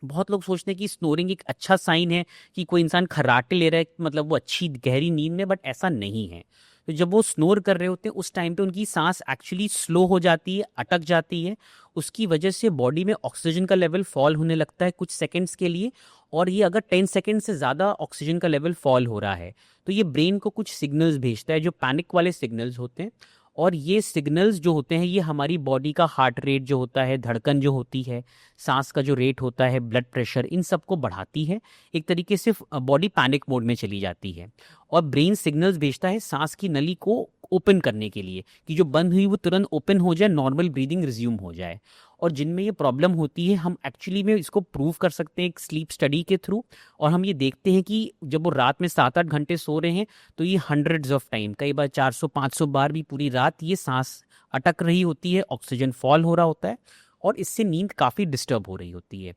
बहुत लोग सोचते हैं कि स्नोरिंग एक अच्छा साइन है, कि कोई इंसान खर्राटे ले रहा है, मतलब वो अच्छी गहरी नींद में, बट ऐसा नहीं है। तो जब वो स्नोर कर रहे होते हैं, उस टाइम पे उनकी सांस एक्चुअली स्लो हो जाती है, अटक जाती है। उसकी वजह से बॉडी में ऑक्सीजन का लेवल फॉल होने लगता है कुछ सेकंड्स के लिए, और ये अगर 10 सेकंड से ज़्यादा ऑक्सीजन का लेवल फॉल हो रहा है, तो ये ब्रेन को कुछ सिग्नल्स भेजता है, जो पैनिक वाले सिग्नल्स होते हैं। और ये सिग्नल्स जो होते हैं, ये हमारी बॉडी का हार्ट रेट जो होता है, धड़कन जो होती है, सांस का जो रेट होता है, ब्लड प्रेशर, इन सबको बढ़ाती है। एक तरीके से बॉडी पैनिक मोड में चली जाती है, और ब्रेन सिग्नल्स भेजता है सांस की नली को ओपन करने के लिए, कि जो बंद हुई वो तुरंत ओपन हो जाए, नॉर्मल ब्रीदिंग रिज्यूम हो जाए। और जिनमें ये प्रॉब्लम होती है, हम एक्चुअली में इसको प्रूव कर सकते हैं एक स्लीप स्टडी के थ्रू। और हम ये देखते हैं कि जब वो रात में 7-8 घंटे सो रहे हैं, तो ये हंड्रेड्स ऑफ टाइम, कई बार 400-500 बार भी पूरी रात ये सांस अटक रही होती है, ऑक्सीजन फॉल हो रहा होता है, और इससे नींद काफ़ी डिस्टर्ब हो रही होती है।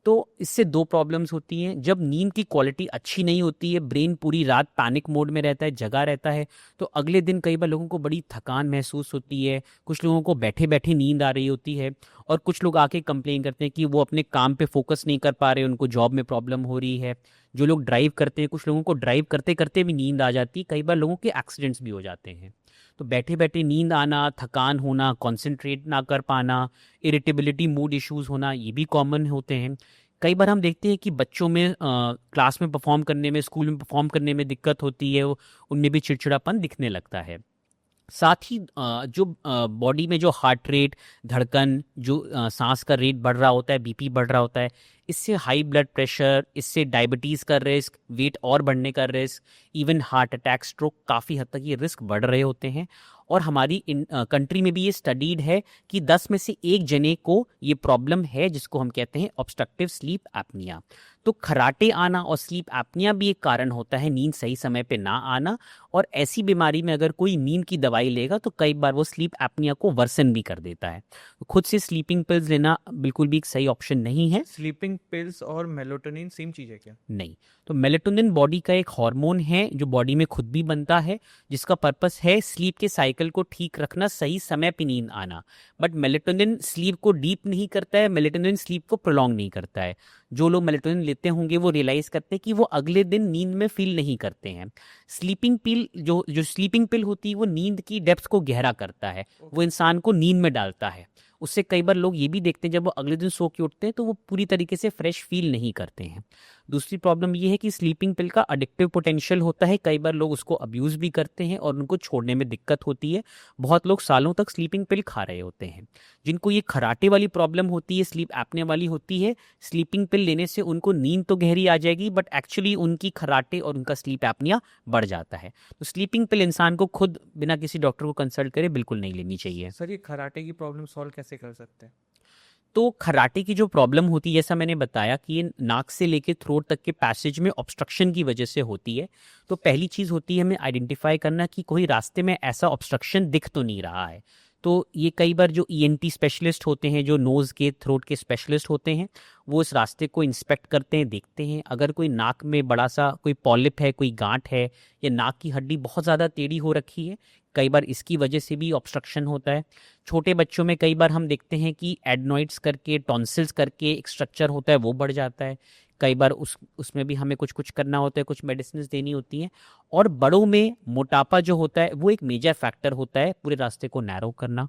तो इससे दो प्रॉब्लम्स होती हैं। जब नींद की क्वालिटी अच्छी नहीं होती है, ब्रेन पूरी रात पैनिक मोड में रहता है, जगा रहता है, तो अगले दिन कई बार लोगों को बड़ी थकान महसूस होती है, कुछ लोगों को बैठे बैठे नींद आ रही होती है, और कुछ लोग आके कंप्लेन करते हैं कि वो अपने काम पे फोकस नहीं कर पा रहे, उनको जॉब में प्रॉब्लम हो रही है। जो लोग ड्राइव करते हैं, कुछ लोगों को ड्राइव करते करते भी नींद आ जाती है, कई बार लोगों के एक्सीडेंट्स भी हो जाते हैं। तो बैठे बैठे नींद आना, थकान होना, कॉन्सेंट्रेट ना कर पाना, इरिटेबिलिटी, मूड इश्यूज़ होना, ये भी कॉमन होते हैं। कई बार हम देखते हैं कि बच्चों में क्लास में परफॉर्म करने में, स्कूल में परफॉर्म करने में दिक्कत होती है, उनमें भी चिड़चिड़ापन दिखने लगता है। साथ ही जो बॉडी में जो हार्ट रेट, धड़कन, जो सांस का रेट बढ़ रहा होता है, बीपी बढ़ रहा होता है, इससे हाई ब्लड प्रेशर, इससे डायबिटीज़ का रिस्क, वेट और बढ़ने का risk, even heart attack, stroke, काफ़ी हद तक ये रिस्क बढ़ रहे होते हैं। और हमारी कंट्री में भी ये स्टडीड है कि 10 में से एक जने को ये प्रॉब्लम है जिसको हम कहते हैं ऑब्स्ट्रक्टिव स्लीप एपनिया। तो खराटे आना और स्लीप एपनिया भी एक कारण होता है नींद सही समय पे ना आना। और ऐसी बीमारी में अगर कोई नींद की दवाई लेगा तो कई बार वो स्लीप एपनिया को वर्सन भी कर देता है। खुद से स्लीपिंग पिल्स लेना बिल्कुल भी एक सही ऑप्शन नहीं है। स्लीपिंग पिल्स और मेलाटोनिन सेम चीज़ है क्या? नहीं, तो मेलाटोनिन बॉडी का एक हार्मोन है जो बॉडी में खुद भी बनता है, जिसका पर्पस है स्लीप के साइकिल को ठीक रखना, सही समय पे नींद आना। बट मेलाटोनिन स्लीप को डीप नहीं करता है, मेलाटोनिन स्लीप को प्रोलॉन्ग नहीं करता है। जो लोग मेलाटोनिन लेते होंगे वो रियलाइज करते हैं कि वो अगले दिन नींद में फील नहीं करते हैं। स्लीपिंग पिल जो स्लीपिंग पिल होती है वो नींद की डेप्थ को गहरा करता है, वो इंसान को नींद में डालता है। उससे कई बार लोग ये भी देखते हैं जब वो अगले दिन सो के उठते हैं तो वो पूरी तरीके से फ्रेश फील नहीं करते हैं। दूसरी प्रॉब्लम ये है कि स्लीपिंग पिल का एडिक्टिव पोटेंशियल होता है, कई बार लोग उसको अब्यूज़ भी करते हैं और उनको छोड़ने में दिक्कत होती है। बहुत लोग सालों तक स्लीपिंग पिल खा रहे होते हैं। जिनको ये खराटे वाली प्रॉब्लम होती है, स्लीप एपनिया वाली होती है, स्लीपिंग पिल लेने से उनको नींद तो गहरी आ जाएगी बट एक्चुअली उनकी खराटे और उनका स्लीप एपनिया बढ़ जाता है। तो स्लीपिंग पिल इंसान को खुद बिना किसी डॉक्टर को कंसल्ट करे बिल्कुल नहीं लेनी चाहिए। सर ये खराटे की प्रॉब्लम सॉल्व कैसे कर सकते हैं? तो खराटे की जो प्रॉब्लम होती है, जैसा मैंने बताया कि ये नाक से लेके थ्रोट तक के पैसेज में ऑब्स्ट्रक्शन की वजह से होती है। तो पहली चीज़ होती है हमें आइडेंटिफाई करना कि कोई रास्ते में ऐसा ऑब्स्ट्रक्शन दिख तो नहीं रहा है। तो ये कई बार जो ईएनटी स्पेशलिस्ट होते हैं, जो नोज़ के थ्रोट के स्पेशलिस्ट होते हैं, वो इस रास्ते को इंस्पेक्ट करते हैं, देखते हैं। अगर कोई नाक में बड़ा सा कोई पॉलिप है, कोई गांठ है, या नाक की हड्डी बहुत ज़्यादा टेढ़ी हो रखी है, कई बार इसकी वजह से भी ऑब्स्ट्रक्शन होता है। छोटे बच्चों में कई बार हम देखते हैं कि एडनॉइड्स करके, टॉन्सिल्स करके एक स्ट्रक्चर होता है, वो बढ़ जाता है। कई बार उसमें भी हमें कुछ करना होता है, कुछ मेडिसिन देनी होती हैं। और बड़ों में मोटापा जो होता है वो एक मेजर फैक्टर होता है पूरे रास्ते को नैरो करना।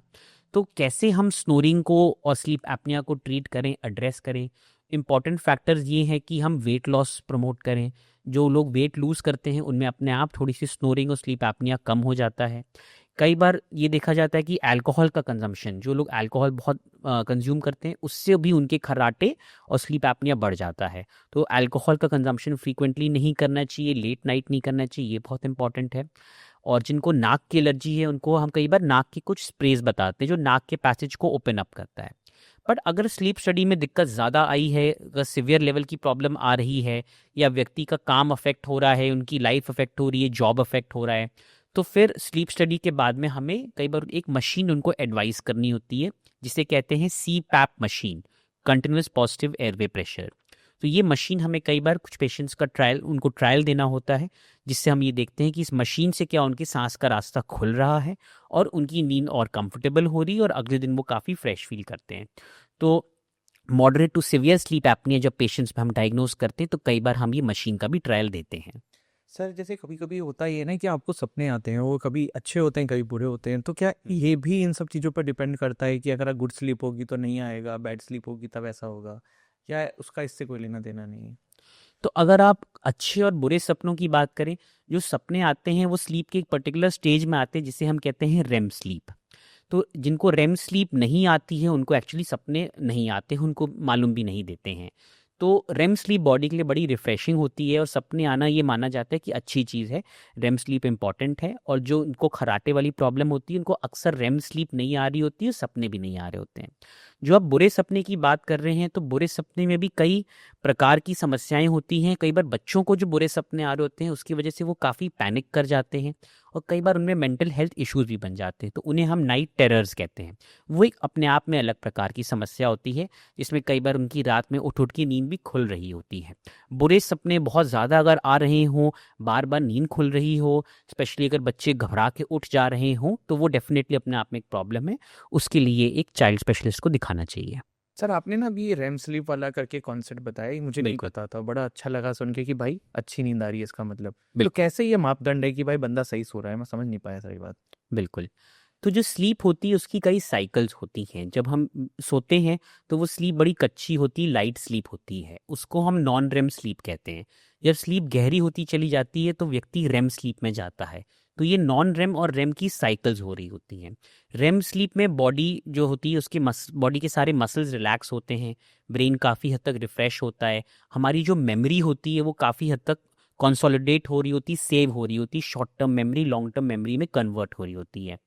तो कैसे हम स्नोरिंग को और स्लीप एपनिया को ट्रीट करें, एड्रेस करें? इंपॉर्टेंट फैक्टर्स ये हैं कि हम वेट लॉस प्रमोट करें। जो लोग वेट लूज़ करते हैं उनमें अपने आप थोड़ी सी स्नोरिंग और स्लीप एपनिया कम हो जाता है। कई बार ये देखा जाता है कि अल्कोहल का कंजम्पशन, जो लोग अल्कोहल बहुत कंज्यूम करते हैं, उससे भी उनके खर्राटे और स्लीप एपनिया बढ़ जाता है। तो अल्कोहल का कंजम्पशन फ्रीक्वेंटली नहीं करना चाहिए, लेट नाइट नहीं करना चाहिए, ये बहुत इंपॉर्टेंट है। और जिनको नाक की एलर्जी है उनको हम कई बार नाक की कुछ स्प्रेज बताते हैं जो नाक के पैसेज को ओपन अप करता है। बट अगर स्लीप स्टडी में दिक्कत ज़्यादा आई है, अगर सिवियर लेवल की प्रॉब्लम आ रही है, या व्यक्ति का काम अफेक्ट हो रहा है, उनकी लाइफ अफेक्ट हो रही है, जॉब अफेक्ट हो रहा है, तो फिर स्लीप स्टडी के बाद में हमें कई बार एक मशीन उनको एडवाइस करनी होती है जिसे कहते हैं CPAP machine, continuous positive airway pressure. तो ये मशीन हमें कई बार कुछ पेशेंट्स का उनको ट्रायल देना होता है, जिससे हम ये देखते हैं कि इस मशीन से क्या उनकी सांस का रास्ता खुल रहा है और उनकी नींद और कंफर्टेबल हो रही है और अगले दिन वो काफ़ी फ्रेश फील करते हैं। तो moderate to severe sleep apnea जब पेशेंट्स में हम डायग्नोज करते हैं तो कई बार हम ये मशीन का भी ट्रायल देते हैं। सर जैसे कभी कभी होता ही है ना कि आपको सपने आते हैं, वो कभी अच्छे होते हैं कभी बुरे होते हैं, तो क्या ये भी इन सब चीज़ों पर डिपेंड करता है कि अगर गुड स्लीप होगी तो नहीं आएगा, बैड स्लीप होगी तब ऐसा होगा, या उसका इससे कोई लेना देना नहीं है? तो अगर आप अच्छे और बुरे सपनों की बात करें, जो सपने आते हैं वो स्लीप के एक पर्टिकुलर स्टेज में आते हैं जिसे हम कहते हैं रेम स्लीप। तो जिनको रेम स्लीप नहीं आती है उनको एक्चुअली सपने नहीं आते हैं, उनको मालूम भी नहीं देते हैं। तो रेम स्लीप बॉडी के लिए बड़ी रिफ्रेशिंग होती है और सपने आना ये माना जाता है कि अच्छी चीज़ है, रेम स्लीप इंपॉर्टेंट है। और जो उनको खराटे वाली प्रॉब्लम होती है उनको अक्सर रेम स्लीप नहीं आ रही होती है, सपने भी नहीं आ रहे होते हैं। जो आप बुरे सपने की बात कर रहे हैं, तो बुरे सपने में भी कई प्रकार की समस्याएं होती हैं। कई बार बच्चों को जो बुरे सपने आ रहे होते हैं उसकी वजह से वो काफ़ी पैनिक कर जाते हैं और कई बार उनमें मेंटल हेल्थ इश्यूज भी बन जाते हैं, तो उन्हें हम नाइट टेरर्स कहते हैं। वो एक अपने आप में अलग प्रकार की समस्या होती है जिसमें कई बार उनकी रात में उठ के नींद भी खुल रही होती है। बुरे सपने बहुत ज़्यादा अगर आ रहे हों, बार बार नींद खुल रही हो, स्पेशली अगर बच्चे घबरा के उठ जा रहे हों, तो वो डेफिनेटली अपने आप में एक प्रॉब्लम है। उसके लिए एक चाइल्ड स्पेशलिस्ट को दिखाना चाहिए। सर आपने ना अभी ये रेम स्लीप वाला करके कॉन्सेप्ट बताया, ये मुझे नहीं बिल्कुल। पता था, बड़ा अच्छा लगा सुन के कि भाई अच्छी नींद आ रही है इसका मतलब। तो बिल्कुल। कैसे ये मापदंड है कि भाई बंदा सही सो रहा है? मैं समझ नहीं पाया सारी बात। बिल्कुल। तो जो स्लीप होती है उसकी कई साइकिल्स होती हैं। जब हम सोते हैं तो वो स्लीप बड़ी कच्ची होती, लाइट स्लीप होती है, उसको हम नॉन रेम स्लीप कहते हैं। जब स्लीप गहरी होती चली जाती है तो व्यक्ति रेम स्लीप में जाता है। तो ये नॉन रेम और रेम की साइकिल्स हो रही होती हैं। रेम स्लीप में बॉडी जो होती है उसके बॉडी के सारे मसल्स रिलैक्स होते हैं, ब्रेन काफ़ी हद तक रिफ़्रेश होता है, हमारी जो मेमोरी होती है वो काफ़ी हद तक कंसोलिडेट हो रही होती, सेव हो रही होती, short term memory long term memory में कन्वर्ट हो रही होती है।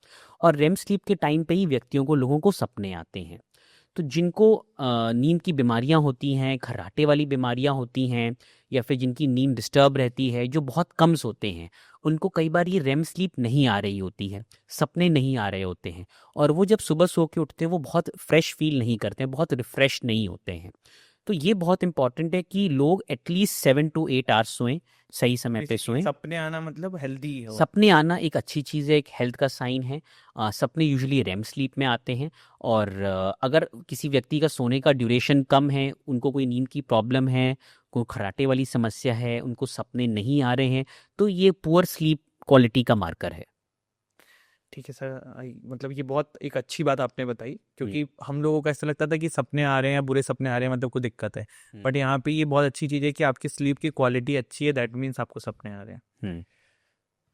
और रेम स्लीप के टाइम पे ही व्यक्तियों को, लोगों को सपने आते हैं। तो जिनको नींद की बीमारियां होती हैं, खर्राटे वाली बीमारियां होती हैं, या फिर जिनकी नींद डिस्टर्ब रहती है, जो बहुत कम सोते हैं, उनको कई बार ये रेम स्लीप नहीं आ रही होती है, सपने नहीं आ रहे होते हैं, और वो जब सुबह सो के उठते हैं वो बहुत फ्रेश फील नहीं करते हैं, बहुत रिफ्रेश नहीं होते हैं। तो ये बहुत इंपॉर्टेंट है कि लोग एटलीस्ट 7 to 8 आवर्स सोएं, सही समय पे Basically, सोएं। सपने आना मतलब हेल्दी हो। सपने आना एक अच्छी चीज़ है, एक हेल्थ का साइन है। सपने यूजुअली रेम स्लीप में आते हैं, और अगर किसी व्यक्ति का सोने का ड्यूरेशन कम है, उनको कोई नींद की प्रॉब्लम है, कोई खर्राटे वाली समस्या है, उनको सपने नहीं आ रहे हैं, तो ये पुअर स्लीप क्वालिटी का मार्कर है। ठीक है सर, मतलब ये बहुत एक अच्छी बात आपने बताई, क्योंकि हम लोगों को ऐसा लगता था कि सपने आ रहे हैं या बुरे सपने आ रहे हैं मतलब कोई दिक्कत है, बट यहाँ पे ये बहुत अच्छी चीज़ है कि आपकी स्लीप की क्वालिटी अच्छी है, दैट मीन्स आपको सपने आ रहे हैं।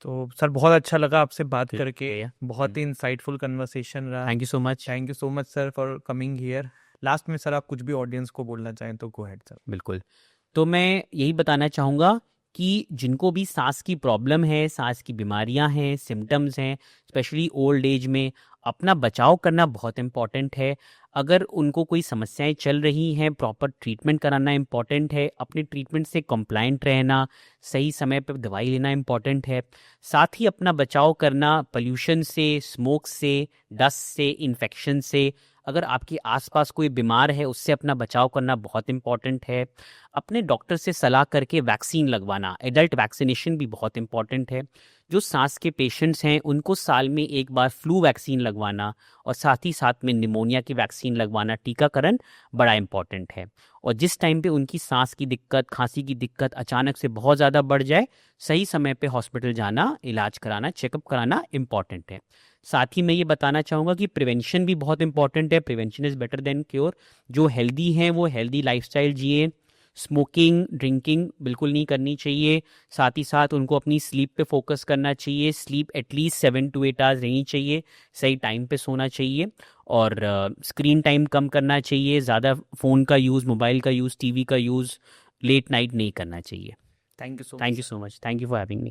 तो सर बहुत अच्छा लगा आपसे बात ठीक करके, है। बहुत ही इंसाइटफुल कन्वर्सेशन रहा। Thank you so much. Thank you so much sir for coming here. Last में सर आप कुछ भी ऑडियंस को बोलना चाहें तो गो अहेड सर। बिल्कुल। तो मैं यही बताना चाहूँगा कि जिनको भी सांस की प्रॉब्लम है, सांस की बीमारियां हैं, सिम्टम्स हैं, स्पेशली ओल्ड एज में, अपना बचाव करना बहुत इम्पॉर्टेंट है। अगर उनको कोई समस्याएं चल रही हैं, प्रॉपर ट्रीटमेंट कराना इम्पॉर्टेंट है, अपने ट्रीटमेंट से कंप्लाइंट रहना, सही समय पर दवाई लेना इम्पॉर्टेंट है। साथ ही अपना बचाव करना पोल्यूशन से, स्मोक से, डस्ट से, इन्फेक्शन से, अगर आपके आसपास कोई बीमार है उससे अपना बचाव करना बहुत इम्पॉर्टेंट है। अपने डॉक्टर से सलाह करके वैक्सीन लगवाना, एडल्ट वैक्सीनेशन भी बहुत इम्पॉर्टेंट है। जो सांस के पेशेंट्स हैं उनको साल में एक बार फ्लू वैक्सीन लगवाना, और साथ ही साथ में निमोनिया की वैक्सीन लगवाना, टीकाकरण बड़ा इम्पॉर्टेंट है। और जिस टाइम पे उनकी सांस की दिक्कत, खांसी की दिक्कत अचानक से बहुत ज़्यादा बढ़ जाए, सही समय पे हॉस्पिटल जाना, इलाज कराना, चेकअप कराना इम्पॉर्टेंट है। साथ ही मैं ये बताना चाहूँगा कि प्रिवेंशन भी बहुत इंपॉर्टेंट है। Prevention is better than cure. जो हेल्दी हैं वो हेल्दी लाइफस्टाइल जिए, स्मोकिंग, ड्रिंकिंग बिल्कुल नहीं करनी चाहिए। साथ ही साथ उनको अपनी स्लीप पे फोकस करना चाहिए। स्लीप एटलीस्ट 7 to 8 आवर्स रहनी चाहिए, सही टाइम पे सोना चाहिए, और स्क्रीन टाइम कम करना चाहिए। ज़्यादा फ़ोन का यूज़, मोबाइल का यूज़, टीवी का यूज़ लेट नाइट नहीं करना चाहिए। Thank you so much. Thank you so much. Thank you for having me.